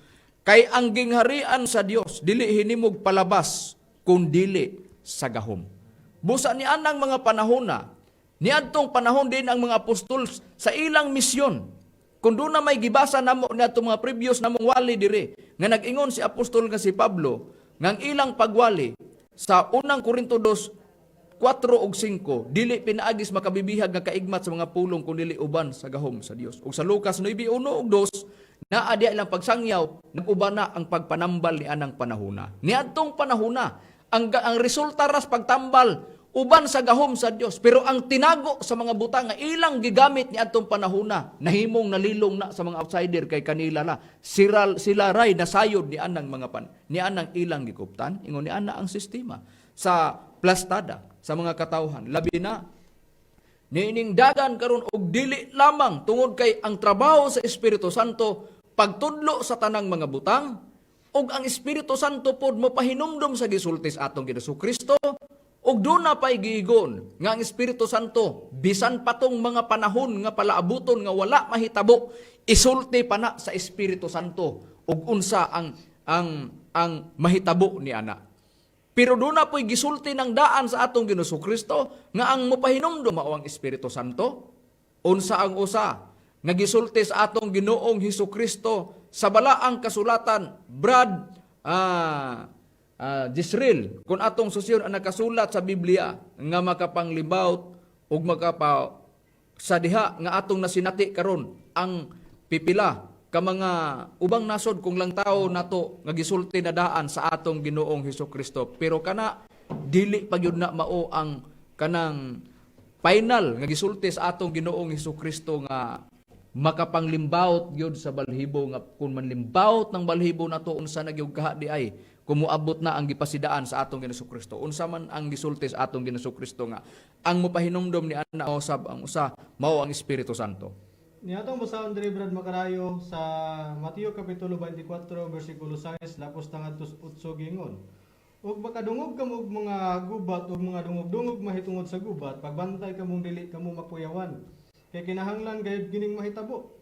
Kay ang gingharian sa Dios dili hinimog palabas kun dili sa gahom. Busa ni anang mga panahona, niadtong panahon din ang mga apostol sa ilang misyon. Kung doon na may gibasa namo niadtong mga previous namong wali dire nga nag-ingon si apostol nga si Pablo nga ang ilang pagwali sa unang Korinto 2 4 ug 5 dili pinaagis makabibihag nga kaigmat sa mga pulong kun dili uban sa gahom sa Dios. Ug sa Lucas 9:1 ug 2 naa diha ilang pagsangyaw nag-uban na ang pagpanambal ni anang panahona. Niadtong panahona ang resulta ras pagtambal uban sa gahom sa Dios, pero ang tinago sa mga butang nga ilang gigamit ni adtong panahona nahimong nalilong na sa mga outsider kay kanila la sila ray nasayod ni anang mga ni anang ilang gikuptan. Ingon ni ana ang sistema sa plastada sa mga katawhan labi na niining dagan karon og dili lamang tungod kay ang trabaho sa Espiritu Santo pagtudlo sa tanang mga butang ug ang Espiritu Santo pod mopahinumdom sa gisulti sa atong Ginoong Kristo ug doon na pa'y giigon nga ang Espiritu Santo bisan patong mga panahon nga palaabuton nga wala mahitabo isulti pa na sa Espiritu Santo ug unsa ang mahitabo ni ana. Pero doon na po'y gisulti ng daan sa atong Ginoong Kristo nga ang mopahinumdom mao ang Espiritu Santo. Unsa ang usa nga gisulti sa atong Ginoong Hesus Kristo sa balaang kasulatan, Brad Jezreel, kung atong susyon ang nakasulat sa Biblia nga makapanglibawt ug sa diha nga atong nasinati karon ang pipila ka mga ubang nasod kung lang tao nato nga gisulti na daan sa atong Ginoong Hesus Kristo. Pero kana dili pa gyud na mao ang kanang final nga gisulti sa atong Ginoong Hesus Kristo nga makapanglimbawt gyud sa balhibo nga kun manlimbawt ng balhibo nato unsa na gyud kaha di ay kumuabot na ang gipasidaan sa atong Ginoong Kristo. Unsa man ang gisulti sa atong Ginoong Kristo nga ang mopahinumdom ni ana usab ang usa mao ang Espiritu Santo. Niatong basahon diri Brad Makarayo sa Mateo kapitulo 24 bersikulo 6 lapos tangadtos 8 gingon. Ug makadungog kamo og mga gubat ug mga dungog-dungog mahitungod sa gubat, pagbantay kamong dili kamo mapuyawan. Kay kinahanglan gayud kining mahitabo.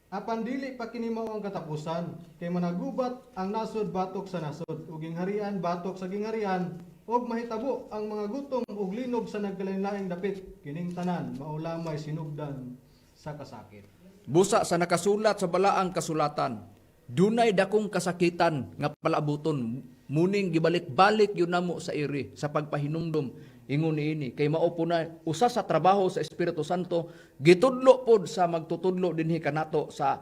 Apan dili pa kini mao ang katapusan, kay managubat ang nasod batok sa nasod, ug gingharian batok sa gingharian, ug mahitabo ang mga gutom ug linog sa nagkalain-laing dapit. Kining tanan mao lamay sinugdan sa kasakit. Busa sa nakasulat sa balaang kasulatan, dunay dakong kasakitan nga palabuton, muning gibalik-balik yun namo sa iri, sa pagpahinumdom, ingon niini. Kay mao po na, usa sa trabaho sa Espiritu Santo, gitudlo pod sa magtutudlo dinhi kanato sa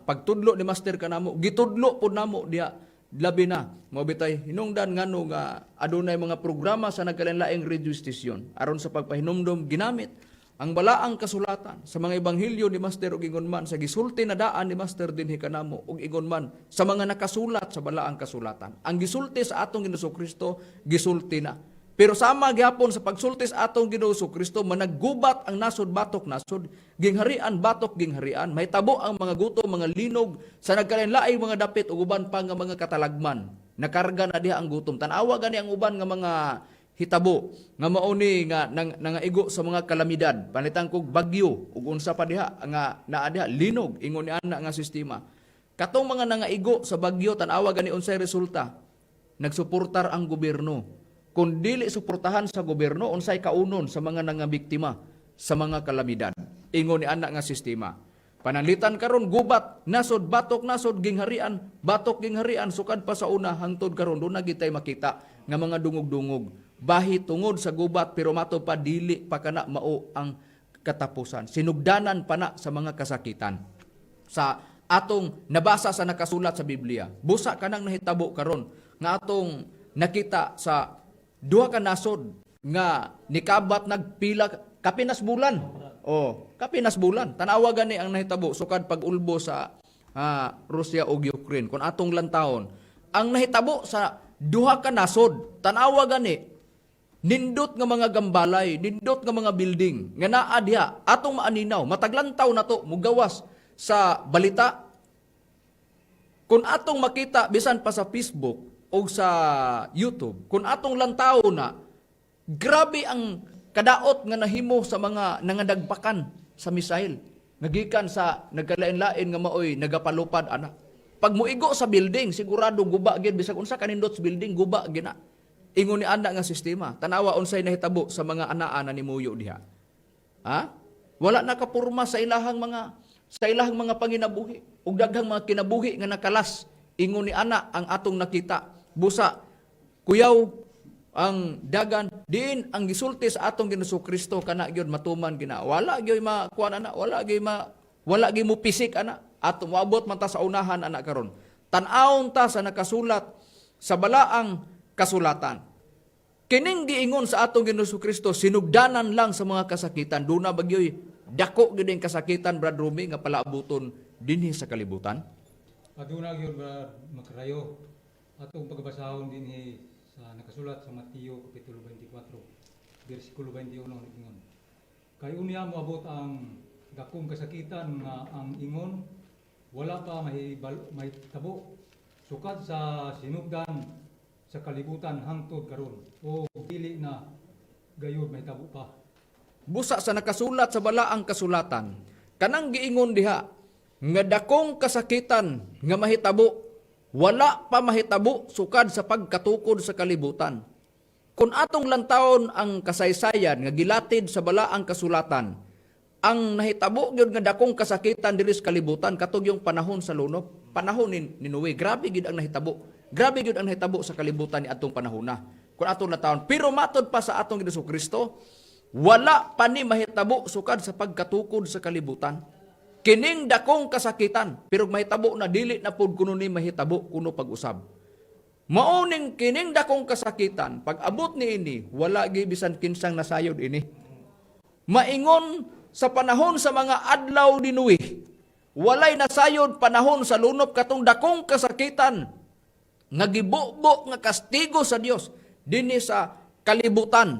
pagtudlo ni Master kanamo, gitudlo pod namo diya, labi na, mabitay, hinungdan ngano nga adunay mga programa sa nagkalain-laing radio station, aron sa pagpahinumdom, ginamit ang balaang kasulatan sa mga ebanghelyo ni Master ug ingon man sa gisulti na daan ni Master dinhi kanamo ug ingon man sa mga nakasulat sa balaang kasulatan. Ang gisulti sa atong Ginoong Kristo gisulti na. Pero sama gyapon sa pagsulti sa atong Ginoong Kristo managgubat ang nasod batok nasod, gingharian batok gingharian, mahitabo ang mga gutom, mga linog sa nagkalain-laing mga dapit ug uban pa nga mga katalagman. Nakarga na diha ang gutom. Tan-awa gani ang uban nga mga hitabo nga mauni nga nangaigo sa mga kalamidad, panitan kog bagyo ug unsa pa diha nga naa diha linog, ingon ni ana nga sistema. Katong mga nangaigo sa bagyo tan-awa gani unsay resulta? Nagsuportar ang gobyerno. Kung dili suportahan sa gobyerno, unsay kaunon sa mga nangabiktima sa mga kalamidad? Ingon ni ana nga sistema. Pananlitan karon gubat, nasod, batok, nasod, gingharian, batok, gingharian, sukad pa sa una, hangtod karon, doon na kita'y makita nga mga dungog-dungog. Bahi tungod sa gubat, pero mato pa dili pa kana mao ang katapusan. Sinugdanan pa na sa mga kasakitan. Sa atong nabasa sa nakasulat sa Biblia. Busa ka nang nahitabo karon nga atong nakita sa duha ka nasod nga nikabat nagpila kapinas bulan. Kapinas bulan. Tanawa gani ang nahitabo sukad pag-ulbo sa Russia ug Ukraine kun atong lantawon. Ang nahitabo sa duha ka nasod, tanawa gani nindot nga mga gambalay, nindot nga mga building nga naa diha atong maaninaw, mataglantaw na to mugawas sa balita. Kung atong makita bisan pa sa Facebook o sa YouTube, kung atong lantaw na, grabe ang kadaot nga nahimo sa mga nangadagpakan sa misail. Nagikan sa nagkalain-lain nga maoy nagapalupad ana. Pag muigo sa building, sigurado guba gid bisag unsa kanindot sa building guba gina. Ingon ni ana nga sistema. Tanawa unsay nahitabo sa mga anaa na nimuyo diha. Wala nakapurma sa ilahang mga panginabuhi ug daghang mga kinabuhi nga nakalas. Ingon ni ana ang atong nakita. Busa kuyaw ang dagan diin ang gisulti sa atong Ginoong Kristo kana gyud matuman gina. Wala gyud makuan ana, wala gyud mo pisik ana. At moabot man ta sa unahan ana karon. Tan-awon ta sa nakasulat sa balaang kasulatan. Kining giingon sa atong Ginoong Kristo sinugdanan lang sa mga kasakitan. Duna bagyoy dako gyud ang kasakitan Brad Rumi nga palaabuton dinhi sa kalibutan. Aduna gyud ba makarayo atong pagbasahon dinhi sa nakasulat sa Mateo kapitulo 24 bersikulo 21 ingon. Kay unya moabot ang dakong kasakitan nga ang ingon wala pa mahitabo sukad sa sinugdan sa kalibutan hangtod karon o dili na gayud mahitabo pa. Busa sa nakasulat sa balaang kasulatan, kanang giingon diha nga dakong kasakitan nga mahitabo wala pa mahitabo sukad sa pagkatukod sa kalibutan. Kung atong lantawon ang kasaysayan nga gilatid sa balaang kasulatan, ang nahitabo gyud nga dakong kasakitan diri sa kalibutan katong yung panahon sa lunop, panahon ni Noe. Grabe gyud ang nahitabo. Grabe gyud ang nahitabo sa kalibutan ni atong panahona. Kung atong lantawon, pero matud pa sa atong Ginoong Kristo, wala pa ni mahitabo sukad sa pagkatukod sa kalibutan. Kining dakong kasakitan, pero mahitabo na dili na pud kuno ni mahitabo kuno pag-usab. Mauning kining dakong kasakitan, pag abot ni ini, wala gi bisan kinsang nasayod ini. Maingon sa panahon sa mga adlaw ni Noe, walay nasayod panahon sa lunop katong dakong kasakitan nga gibubo nga kastigo sa Dios dinhi sa kalibutan.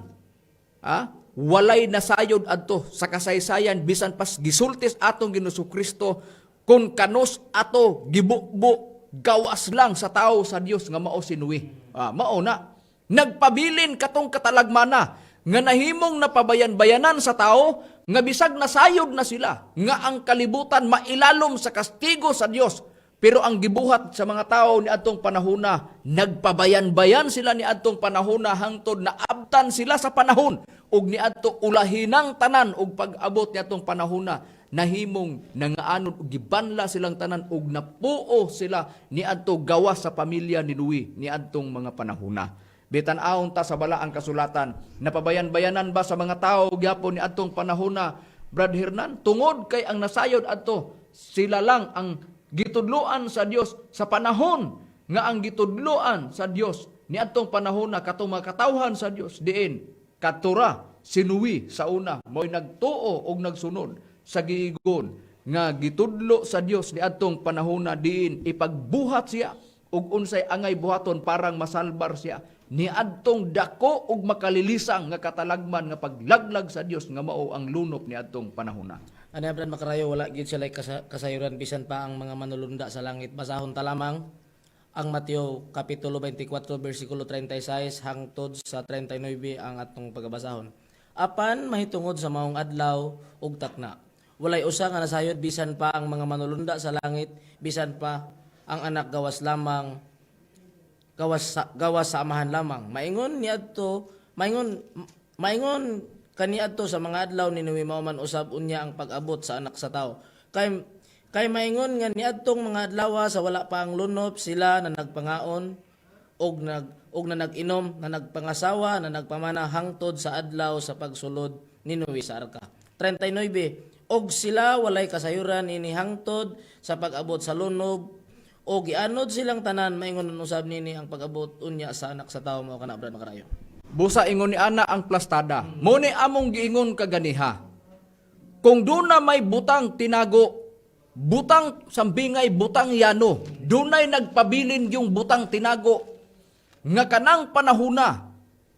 Walay nasayod adto sa kasaysayan bisan pas gisultis atong Ginoong Kristo kun kanus ato gibubo gawas lang sa tao sa Dios nga mao si Noe. Mao na nagpabilin katong katalagmana nga nahimong napabayan-bayanan sa tao nga bisag nasayod na sila nga ang kalibutan mailalom sa kastigo sa Dios. Pero ang gibuhat sa mga tao ni adtong panahona, nagpabayan-bayan sila ni adtong panahona hangtod na abtan sila sa panahon ug ni adto ulahinang tanan ug pag-abot ni adtong panahona nahimong nangaanod ug gibanla silang tanan ug napuo sila ni adto gawas sa pamilya ni Noe ni adtong mga panahona. Bitan-awon ta sa balaang kasulatan, napabayan-bayanan ba sa mga tao gyapon ni adtong panahona, Brad Hernan? Tungod kay ang nasayod adto, sila lang ang gitudloan sa Dios sa panahon nga ang gitudloan sa Dios ni adtong panahon na katong makatawhan sa Dios diin katura si Noe sa una mo'y nagtuo og nagsunod sa giigon nga gitudlo sa Dios ni adtong panahon na diin ipagbuhat siya ug unsay angay buhaton parang masalbar siya ni adtong dako ug makalilisang nga katalagman nga paglaglag sa Dios nga mao ang lunop ni adtong panahon na. Ano Brad Makarayo, wala gid sila kasayuran bisan pa ang mga manulunda sa langit. Basahon ta lamang ang Mateo kapitulo 24 bersikulo 36 hangtod sa 39 ang atong pagbasahon. Apan mahitungod sa maong adlaw ug takna. Walay usa nga nasayod bisan pa ang mga manulunda sa langit, bisan pa ang anak gawas lamang gawas sa amahan lamang. Maingon kaniadto sa mga adlaw ni Noe mao man usab unya ang pag-abot sa anak sa tao. Kay maingon nga niadtong mga adlaw sa wala pa ang lunop sila na nagpangaon og na nag-inom, na nagpangasawa, na nagpamana hangtod sa adlaw sa pagsulod ni Noe sa arka. 39 og sila walay kasayuran ini hangtod sa pag-abot sa lunob o gianod silang tanan maingon usab nini ang pag-abot unya sa anak sa tawo mao kana Brad Makarayo. Busa ingon ni ana ang plastada. Mo ni among giingon kaganiha. Kung duna may butang tinago, butang sambingay, butang yano, dunay nagpabilin yung butang tinago, nga kanang panahuna,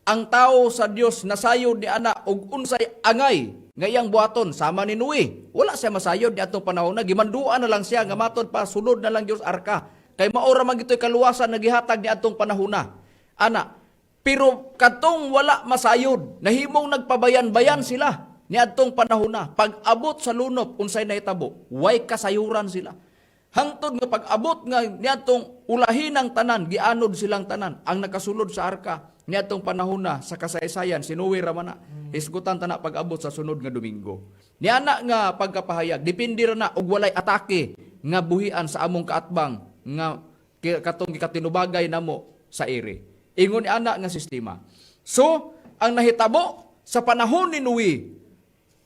ang tao sa Dios nasayod ni ana og unsay angay, ngayang buhaton, sama ni Noe. Wala siya masayod ni atong panahuna, gimanduan na lang siya, nga matod pa, sunod na lang Dios arka. Kay maora man gito'y kaluwasan, nagihatag ni atong panahuna. Ana, pero katong wala masayod, nahimong nagpabayan-bayan sila, ni adtong panahuna, pag-abot sa lunop unsay nahitabo, way kasayuran sila. Hangtod nga pag-abot nga niadtong ulahin ng tanan, gianod silang tanan, ang nakasulod sa arka niadtong panahuna sa kasaysayan si Noe ramana. Isgutan ta na pag-abot sa sunod nga Domingo. Niana nga pagkapahayag, depende ra na og walay atake nga buhian sa among kaatbang nga katong gikatinubagay namo sa ere. Ingon ni ana nga sistema. So, ang nahitabo sa panahon ni Noe,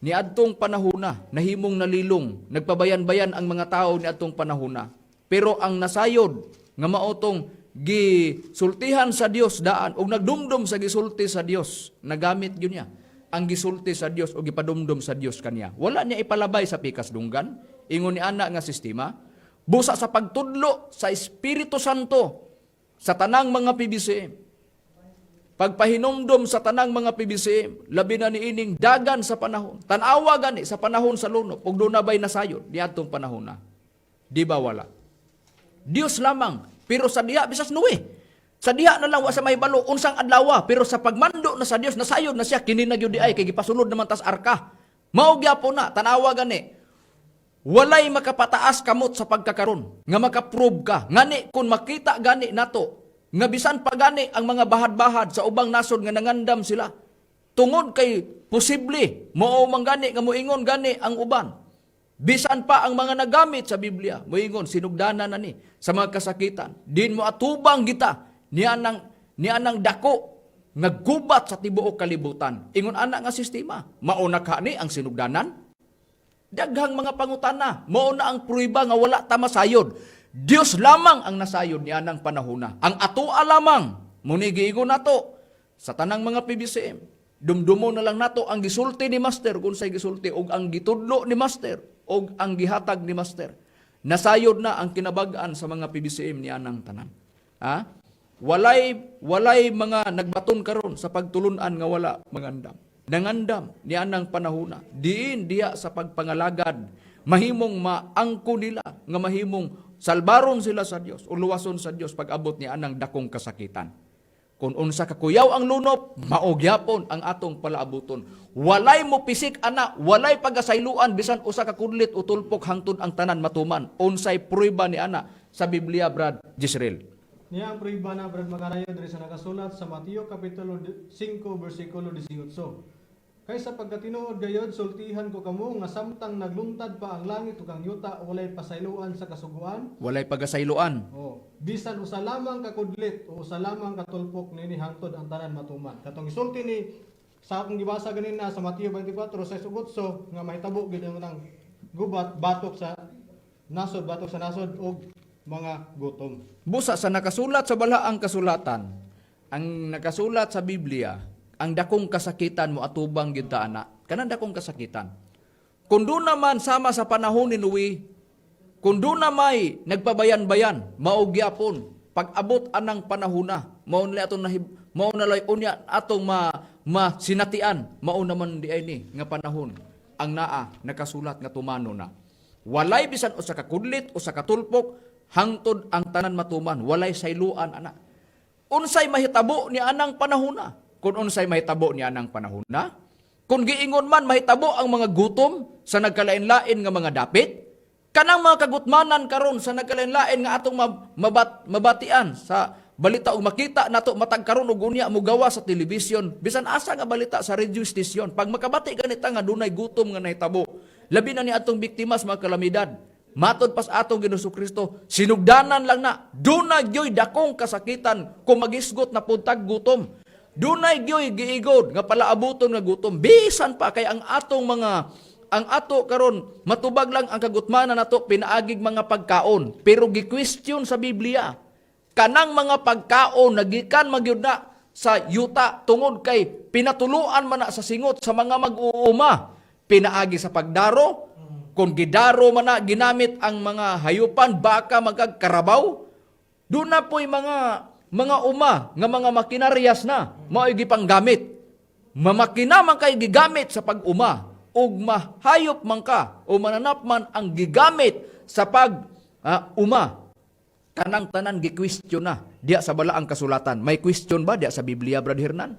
ni adtong panahuna, nahimong nalilong, nagpabayan-bayan ang mga tao ni adtong panahuna. Pero ang nasayod, nga maotong gisultihan sa Dios daan, o nagdumdum sa gisulti sa Dios, nagamit yun niya, ang gisulti sa Dios o gipadumdum sa Dios kanya. Wala niya ipalabay sa pikas dunggan, ingon ni ana nga sistema, busa sa pagtudlo sa Espiritu Santo, sa tanang mga PBCM, pagpahinomdom sa tanang mga PBCM, labi na niining dagan sa panahon. Tanawa gani sa panahon sa lunop, ug doon na ba'y nasayod, di atong panahon na. Di ba wala? Dios lamang, pero sa diha, bisas Noe. Sa diha na lang, wa sa may balo, unsang adlawa, pero sa pagmando na sa Dios, nasayod na siya, kininag yun di ay, kay gipasulod naman tas arka. Maugya po na, tanawa gani, walay makapataas kamot sa pagkakaron, nga makaprove ka, ngani kung makita gani nato, nga bisan pa gani ang mga bahad-bahad sa ubang nasod nga nangandam sila. Tungod kay posible, mao man gani nga moingon gani ang uban. Bisan pa ang mga nagamit sa Biblia, moingon sinugdanan na ni sa mga kasakitan. Din mo atubang kita nianang dako nga gubat sa tibuok kalibutan. Ingon ana nga sistema, mao na kani ang sinugdanan. Daghang mga pangutana, mao na ang pruiba nga wala ta masayod. Dios lamang ang nasayod niya ng panahuna. Ang atua lamang, munigigo nato sa tanang mga PBCM. Dumdumo na lang nato ang gisulti ni Master, kung sa'y gisulti, o ang gitudlo ni Master, o ang gihatag ni Master. Nasayod na ang kinabagaan sa mga PBCM niya ng tanan. Ha? Walay mga nagbaton karon sa pagtulunan nga wala mangandam. Nangandam niya ng panahuna. Diin diya sa pagpangalagad. Mahimong maangko nila, nga mahimong salbaron sila sa Dios, uluwason sa Dios pag-abot niya anang dakong kasakitan. Kung unsa kakuyaw ang lunop, maogyapon ang atong palaabuton. Walay mo pisik ana, walay pagasayluan bisan usa ka kudlit o tulpok hangtod ang tanan matuman. Unsay prueba ni ana sa Biblia, Brad Jezreel. Niya ang pruiba na Brad Makarayo diri sa nakasulat sa Mateo kapitulo 5 bersikulo 18. Kaysa pagkatinuod gayod, sultihan ko kamo nga samtang nagluntad pa ang langit ug ang yuta, walay pasayloan sa kasuguan. Walay pagasayloan. Bisan usa lamang ka kudlit o usa lamang ka tulpok nini hangtod ang tanan matuman. Katong isulti ni sa akong gibasa ganina sa Mateo 24:6 nga mahitabo gid ang gubat batok sa nasod og mga gutom. Busa sa nakasulat sa balaang kasulatan, ang nakasulat sa Biblia, ang dakong kasakitan mo atubang gyud ta ana. Kanang dakong kasakitan. Kung doon naman sama sa panahon ni Noe, kung doon na may nagpabayan-bayan, maugyapon, pag-abot anang panahuna, mao na lay unya atong sinatian, mao naman di ay ni nga panahon ang naa nakasulat nga tumano na. Walay bisan usa ka kudlit o sa katulpok hangtod ang tanan matuman, walay sayluan ana. Unsay mahitabo ni anang panahuna? Kung unsay mahitabo niya ng panahon na, kung giingon man mahitabo ang mga gutom sa nagkalain-lain nga mga dapit, kanang mga kagutmanan karon sa nagkalain-lain nga atong mabatian sa balita o makita nato matag karon og unya mugawa sa telebisyon, bisan asa nga balita sa radio station, pag makabati ganita nga dunay gutom nga nahitabo, labi na ni atong biktima sa mga kalamidad, matod pas atong Ginoong Kristo, sinugdanan lang na, dunay gyoy dakong kasakitan kung magisgot na puntag gutom. Dunay gyoy giigod nga palaabuton nga gutom, bisan pa kay ang ang ato karon matubag lang ang kagutmanan nato pinaagig mga pagkaon, pero gi-question sa Biblia kanang mga pagkaon nagikan magyud na sa yuta tungod kay pinatuluan man na sa singot sa mga mag-uuma, pinaagi sa pagdaro, kung gidaro man na ginamit ang mga hayupan baka magagkarabaw, doon na po'y mga uma nga mga makinaryas na mao'y gipanggamit. Mamakina man kay gigamit sa pag-uma ug mahayop man ka o mananap man ang gigamit sa pag-uma. Kanang tanan gi-question na diya sa balaang kasulatan. May question ba diya sa Biblia, Brad Hernan?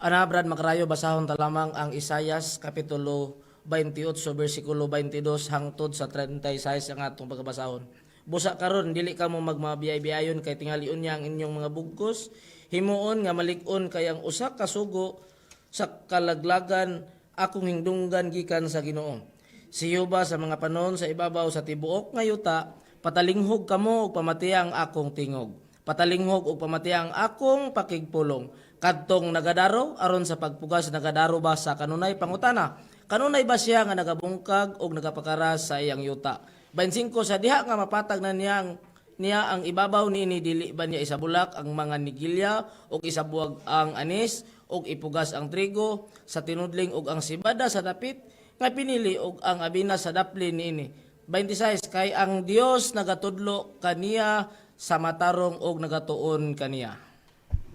Ana Brad Makarayo, basahon ta lamang ang Isayas kapitulo 28 bersikulo 22 hangtod sa 36 ang atong pagkabasahon. Busa karon dili ka mo magmabiyay-biyayon kay tingaliun niya ang inyong mga bugkos, himuon nga malig-on kay ang usa ka sugo sa kalaglagan akong hingdunggan gikan sa Ginoo. Siyo ba sa mga panon sa ibabaw sa tibuok nga yuta, patalinghog kamo ug pamatiyang akong tingog. Patalinghog ug pamatiyang akong pakigpulong. Kadtong nagadaro aron sa pagpugas nagadaro ba sa kanunay pangutana? Kanunay ba siya nga nagabungkag ug nagapakaras sa iyang yuta? 25 sa diha nga mapatag na niya ang ibabaw niini dili ba niya isabulak ang mga nigilya ug isabuwag ang anis ug ipugas ang trigo sa tinudling ug ang sibada sa dapit nga pinili ug ang abina sa daplin niini. 26 kay ang Dios nagatudlo kaniya sa matarong ug nagatuon kaniya.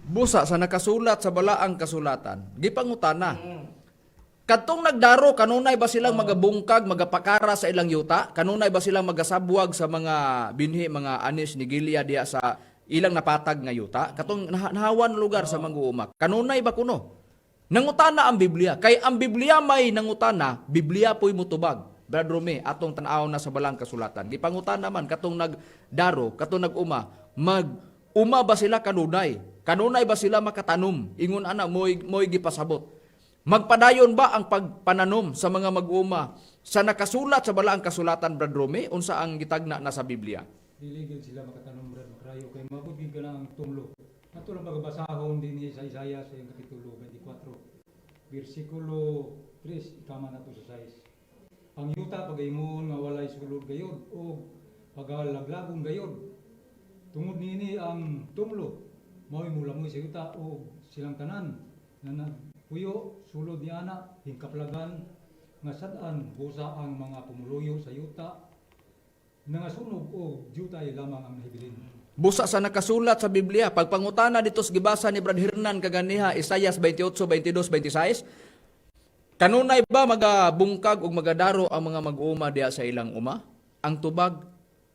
Busa sa nakasulat sa balaang kasulatan, gipangutana. Kadtong nagdaro, kanunay ba silang magabungkag, magapakara sa ilang yuta? Kanunay ba silang magasabwag sa mga binhi, mga anis ni Gilead diya sa ilang napatag nga yuta? Katong nahawan lugar sa mag-uumak. Kanunay ba kuno? Nangutana ang Biblia. Kay ang Biblia may nangutana, Biblia po'y mutubag. Brad Rome, atong tanaw na sa balang kasulatan. Gipangutana man, katong nagdaro, katong nag-uma, mag-uma ba sila kanunay? Kanunay ba sila makatanom? Ingon ana, mo'y gipasabot. Magpadayon ba ang pagpananom sa mga mag-uma sa nakasulat sa balaang kasulatan, Brad Rome? Unsa ang gitagna na sa Biblia? Diligid sila makatanong Brad Makrayo kay mabudi ka lang ang tumlo. Ato lang pagbasahon din sa Isaiah sa kapitulo 24. Versikulo 3 ikama na to sa 6. Ang yuta pagaymoon nga walay sulod gayod o pagalaglagon gayod. Tungod niini ang tumlo mao'y mulamoy sa yuta o silang tanan na puyo, sulod ni ana, hingkaplagan, nga sadaan, busa ang mga pumuluyo sa yuta, nangasunog o jutay lamang ang nahibilin. Busa sa nakasulat sa Biblia, pagpangutana dito sa gibasa ni Brad Hernan kaganiha, Isaias 28, 22, 26, kanunay ba magabungkag o magadaro ang mga mag-uuma diya sa ilang uma? Ang tubag,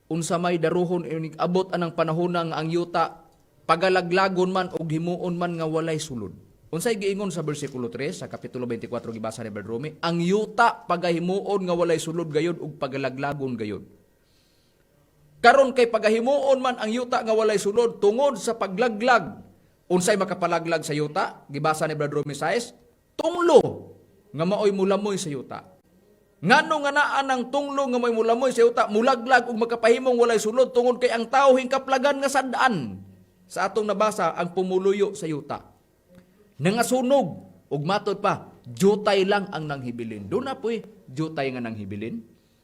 unsa may daruhon, abot anang panahonang ang yuta, pagalaglagon man o himuon man nga walay sulod. Unsay giingon sa bersikulo 3 sa kapitulo 24 gibasa ni Brad Rome, ang yuta pagahimuon nga walay sulod gayod ug pagalaglagon gayod. Karon kay pagahimuon man ang yuta nga walay sulod tungod sa paglaglag. Unsay makapalaglag sa yuta? Gibasa ni Brad Rome 6, tunglo nga maoy mulamoy sa yuta. Ngano nga naa ang tunglo nga may mulamoy sa yuta, mulaglag ug makapahimong walay sulod tungod kay ang tao hingkaplagan nga sadaan. Sa atong nabasa ang pumuluyo sa yuta. Nangasunog ug matod pa, jutay lang ang nanghibilin. Doon na po'y jutay nga nanghibilin.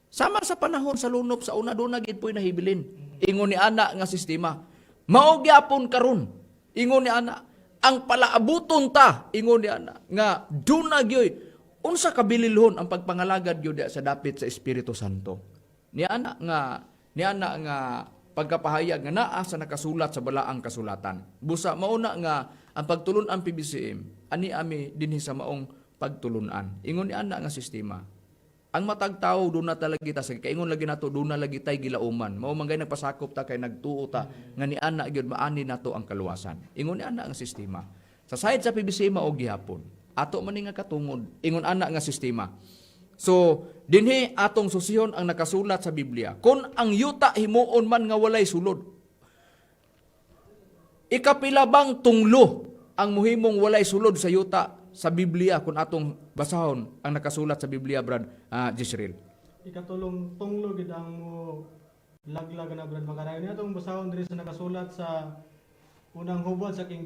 Sama sa panahon sa lunop sa una, doon na gid po'y nahibilin. Ingon ni ana nga sistema. Mao gyapon karon. Ingon ni ana, ang palaabuton ta, ingon ni ana, nga doon na gyoy, unsa kabililhon ang pagpangalagad gyud sa dapit sa Espiritu Santo. Ni ana nga pagkapahayag nga naa sa nakasulat sa balaang kasulatan. Busa mauna nga ang pagtulun-an PBCM ani ami dinhi sa maong pagtulun-an. Ingon ni ana nga sistema. Ang matag tawo do na talaga kita sa kaingon lagi nato do na lagi tay gilauman. Mao man gay nagpasakop ta kay nagtuo ta nga ni ana gyud maani nato ang kaluwasan. Ingon ni ana nga sistema. Sa side sa PBCM mao gihapon. Ato man nga katungod. Ingon ana nga sistema. So, dinhi atong susihon ang nakasulat sa Biblia. Kung ang yuta himuon man nga walay sulod, ikapila bang tunglo ang muhimong walay sulod sa yuta sa Biblia kung atong basahon ang nakasulat sa Biblia, Brad Jisrael? Ikatulong tunglo gid ang laglag na Brad Makarayo. Ni atong basahon diri sa nakasulat sa unang hubad sa King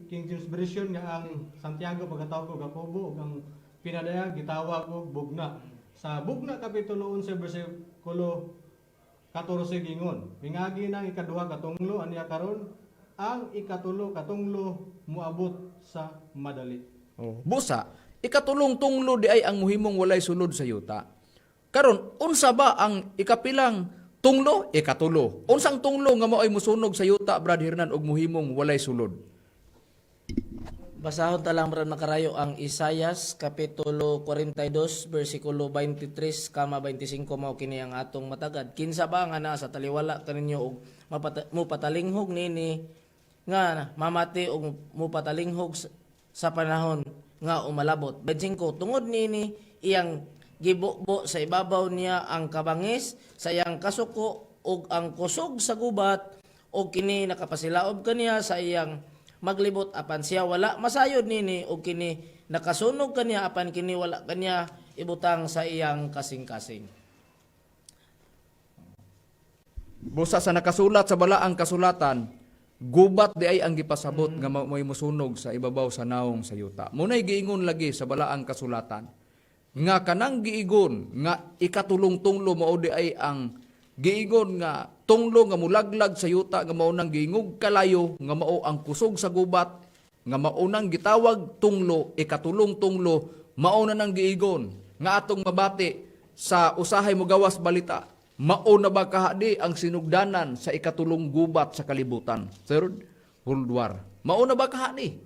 James Version nga ang Santiago pagkatawag og Jacobo ug ang pinadayag gitawag og bugna. Sa Bugna Kapitulo 11 bersikulo 14 gingon, mingagi ng ikaduha katunglo aniya karon ang ikatulo katunglo muabot sa madali. Busa, ikatulong tunglo di ay ang muhimong walay sulod sa yuta. Karon, unsa ba ang ikapilang tunglo? Ikatulo. Unsang tunglo nga mao ay musunog sa yuta, Brad Hernan, og muhimong walay sulod? Basahon ta lang brad makarayo ang Isayas Kapitulo 42 bersikulo 23 kama 25 mao kini ang atong matagad. Kinsa ba nga naa sa taliwala kaninyo og mupatalinghog nini nga mamati og mupatalinghog sa panahon nga umalabot. 25 tungod nini iyang gibubo sa ibabaw niya ang kabangis sa iyang kasuko ug ang kusog sa gubat og kini nakapasilaob kaniya sa iyang maglibot apan siya wala masayod nini ug kini nakasunog kaniya apan kini wala kaniya ibutang sa iyang kasing-kasing. Busa sa nakasulat sa balaang kasulatan, gubat di ay ang gipasabot nga may musunog sa ibabaw sa naong sa yuta. Munay giingon lagi sa balaang kasulatan nga kanang giigon nga ikatulong-tunglo mao di ay ang giingon nga tunglo nga mulaglag sa yuta nga mao nang giingog kalayo nga mao ang kusog sa gubat nga mao nang gitawag tunglo ikatulong-tunglo mao na nang giigon nga atong mabati sa usahay mo gawas balita. Mao na ba kahadi ang sinugdanan sa ikatulong gubat sa kalibutan? Third World War. Mao na ba kahadi?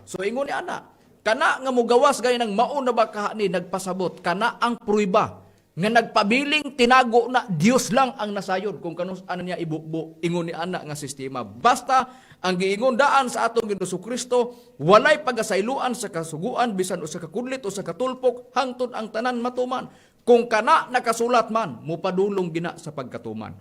So ingon ni ana, kana nga mugawas gay nang mao na ba kahadi nagpasabot kana ang pruiba nga nagpabiling tinago na Dios lang ang nasayod kung kanus ano niya ibubo ingon ni ana nga sistema. Basta ang giingon daan sa atong Ginoong Kristo walay pagasayloan sa kasuguan bisan o sa kakudlit o sa katulpok hangtod ang tanan matuman. Kung kana nakasulat man, mupadulong gina sa pagkatuman.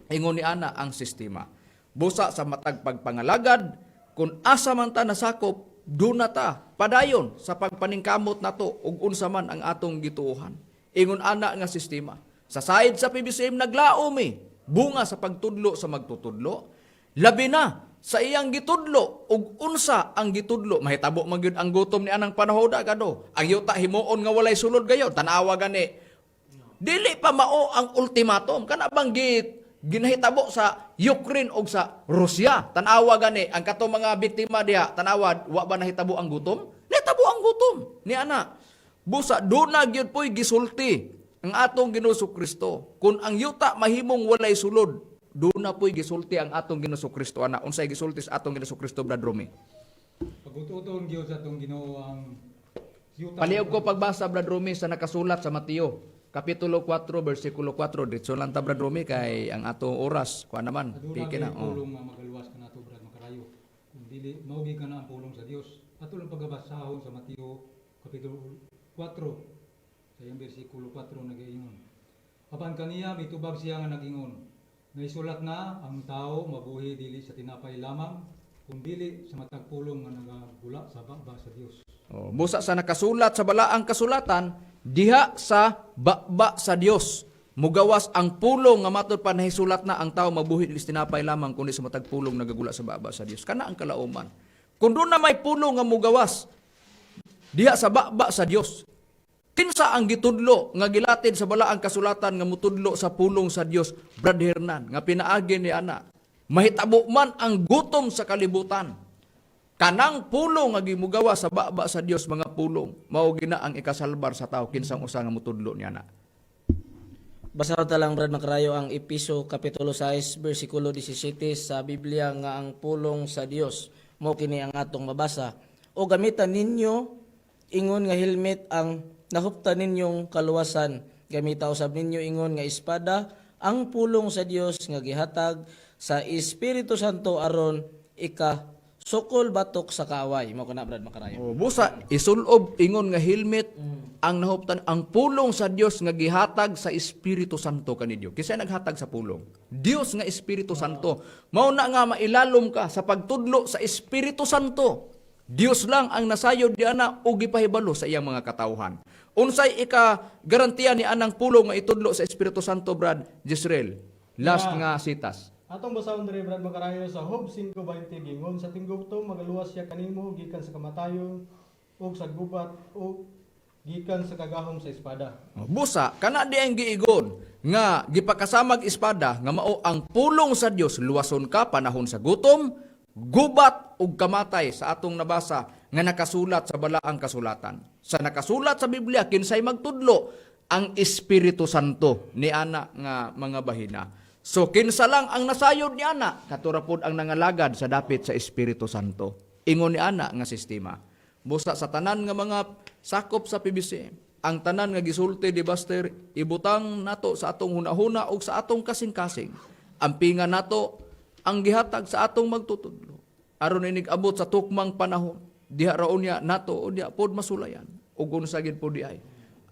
Ingon ni ana ang sistema. Busa sa matag pagpangalagad, kung asa man ta nasakop, doon na ta, padayon sa pagpaningkamot nato ug unsa man ang atong gituohan. Ingon ana nga sistema. Sa side sa PBCM naglaom bunga sa pagtudlo sa magtutudlo, labi na sa iyang gitudlo ug unsa ang gitudlo mahitabo man gyud ang gutom ni anang panahoda kado ang yuta himuon nga walay sulod gayon tan-awa gani dili pa mao ang ultimatum kana bang ginahitabo sa Ukraine ug sa Russia tan-awa gani ang kato mga biktima diha tan-awa wa ba nahitabo ang gutom nahitabo ang gutom ni ana busa do na gyud poy gisulti ang atong Ginoong Kristo kun ang yuta mahimong walay sulod doon na po'y gisulti ang atong Ginoong Kristo ana unsay gisulti sa atong Ginoong Kristo Brad Romy Pag-ututon Dios sa atong Ginoo ang yuta. Palihog ko pagbasa Brad Romy sa nakasulat sa Mateo Kapitulo 4 bersikulo 4 ditso lang ta Brad Romy kay ang atong oras kuan naman Aduna piki kay na pulong nga magaluwas ka nato Brad makarayo. Kung dili maugi ka na ang pulong sa Dios. Ato lang pagbasahon sa Mateo Kapitulo 4 sa iyang bersikulo 4 nagaingon. Apan kaniya mitubag siya nga nagingon. Naisulat na ang tao mabuhi dili sa tinapay lamang kundi sa matag pulong nga nagagula sa baba sa Dios. busa sa nakasulat sa balaang kasulatan diha sa baba sa Dios mugawas ang pulong nga matud pa nahisulat na ang tao mabuhi dili sa tinapay lamang kundi sa matag pulong nagagula sa baba sa Dios kana ang kalauman kun doon na may pulong nga mugawas diha sa baba sa Dios kinsa ang gitudlo nga gilatid sa balaang kasulatan nga mutudlo sa pulong sa Dios Brad Hernan nga pinaagi ni ana mahitabo man ang gutom sa kalibutan kanang pulong nga gimugawa sa baba sa Dios mga pulong mao gina ang ikasalbar sa tao kinsang usa nga mutudlo niya na Basahan ta lang brad makarayo ang Episo Kapitulo 6 bersikulo 17 sa Biblia nga ang pulong sa Dios mao kini ang atong mabasa o gamitan ninyo ingon nga helmet ang nahuptan ninyong kaluwasan gamita usab ninyo ingon nga espada ang pulong sa Dios nga gihatag sa Espiritu Santo aron sukol batok sa kaaway mao kana brad makarayo busa isulob ingon nga helmet ang nahuptan ang pulong sa Dios nga gihatag sa Espiritu Santo kanidyo kisay naghatag sa pulong Dios nga Espiritu Santo mao na nga mailalom ka sa pagtudlo sa Espiritu Santo Dios lang ang nasayod di ana og gipahibalo sa iyang mga katawhan unsay ika-garantiya ni anang pulong nga itudlo sa Espiritu Santo Brad Jezreel last nga sitas Atong basahon diri Brad makarayo sa Job 5:20 gingon sa tinggubto magaluwas siya kanimo gikan sa kamatayon ug sa gubat ug gikan sa kagahom sa espada. Busa, kana di ang giigon, nga gipakasamag espada, nga mao ang pulong sa Dios, luwason ka panahon sa gutom, gubat ug kamatay sa atong nabasa nga nakasulat sa balaang kasulatan. Sa nakasulat sa Biblia kinsay magtudlo ang Espiritu Santo ni ana nga mga bahina. So kinsa lang ang nasayod ni ana katura pod ang nangalagad sa dapit sa Espiritu Santo. Ingon ni ana nga sistema. Busa sa tanan nga mga sakop sa PBC, ang tanan nga gisulti di Buster ibutang nato sa atong hunahuna ug sa atong kasing-kasing. Ampingan nato ang gihatag sa atong magtutudlo. Aron inig abot sa tukmang panahon, diha raon niya nato o diha pod masulayan. Ug unsa gid pod di ay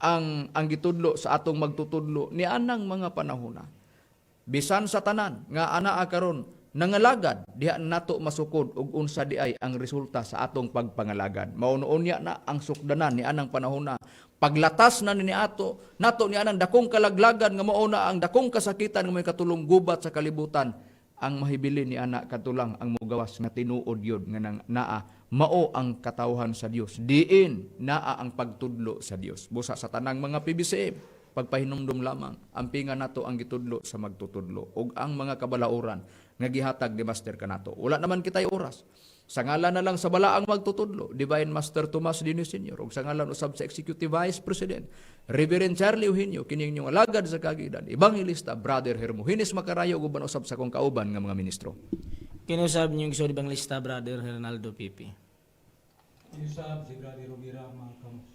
ang gitudlo sa atong magtutudlo ni anang mga panahona. Bisan sa tanan nga anaa karon nangalagad diha nato masukod ug unsa di ay ang resulta sa atong pagpangalagad. Mao noon niya na ang sukdanan ni anang panahona. Paglatas na ni nato ni anang dakong kalaglagan nga mao na ang dakong kasakitan nga may katulong gubat sa kalibutan. Ang mahibilin ni anak katulang ang mugawas nga tinuod yun nga nang naa mao ang katawhan sa Dios. Diin naa ang pagtudlo sa Dios. Busa sa tanang mga PBC, pagpahinumdum lamang ampingan nato ang gitudlo sa magtutudlo ug ang mga kabalauran nga gihatag ni Master kanato. Wala naman kitay oras. Sa ngalan na lang sa balaang magtutudlo, Divine Master Tomas Dino Sr. ug sa ngalan usab sa Executive Vice President Reverend Charlie Eugenio kining inyong alagad sa kagidan Evangelista Brother Hermogenes Macarayo ug uban usab sa kong kauban nga mga ministro. Kinusab niyo gisoon ibang lista, Brother Hernaldo Pipi. Inusab si Brother Romira mga kamus.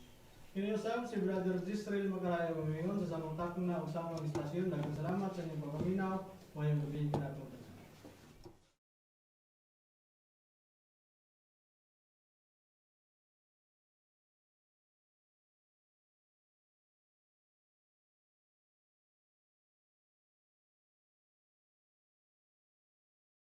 Kinusab si Brother Jisrael Macarayo mamingon sa samong takna ug samong istasyon. Daghang salamat sa inyong pagpaminaw. Mayong gabi nato.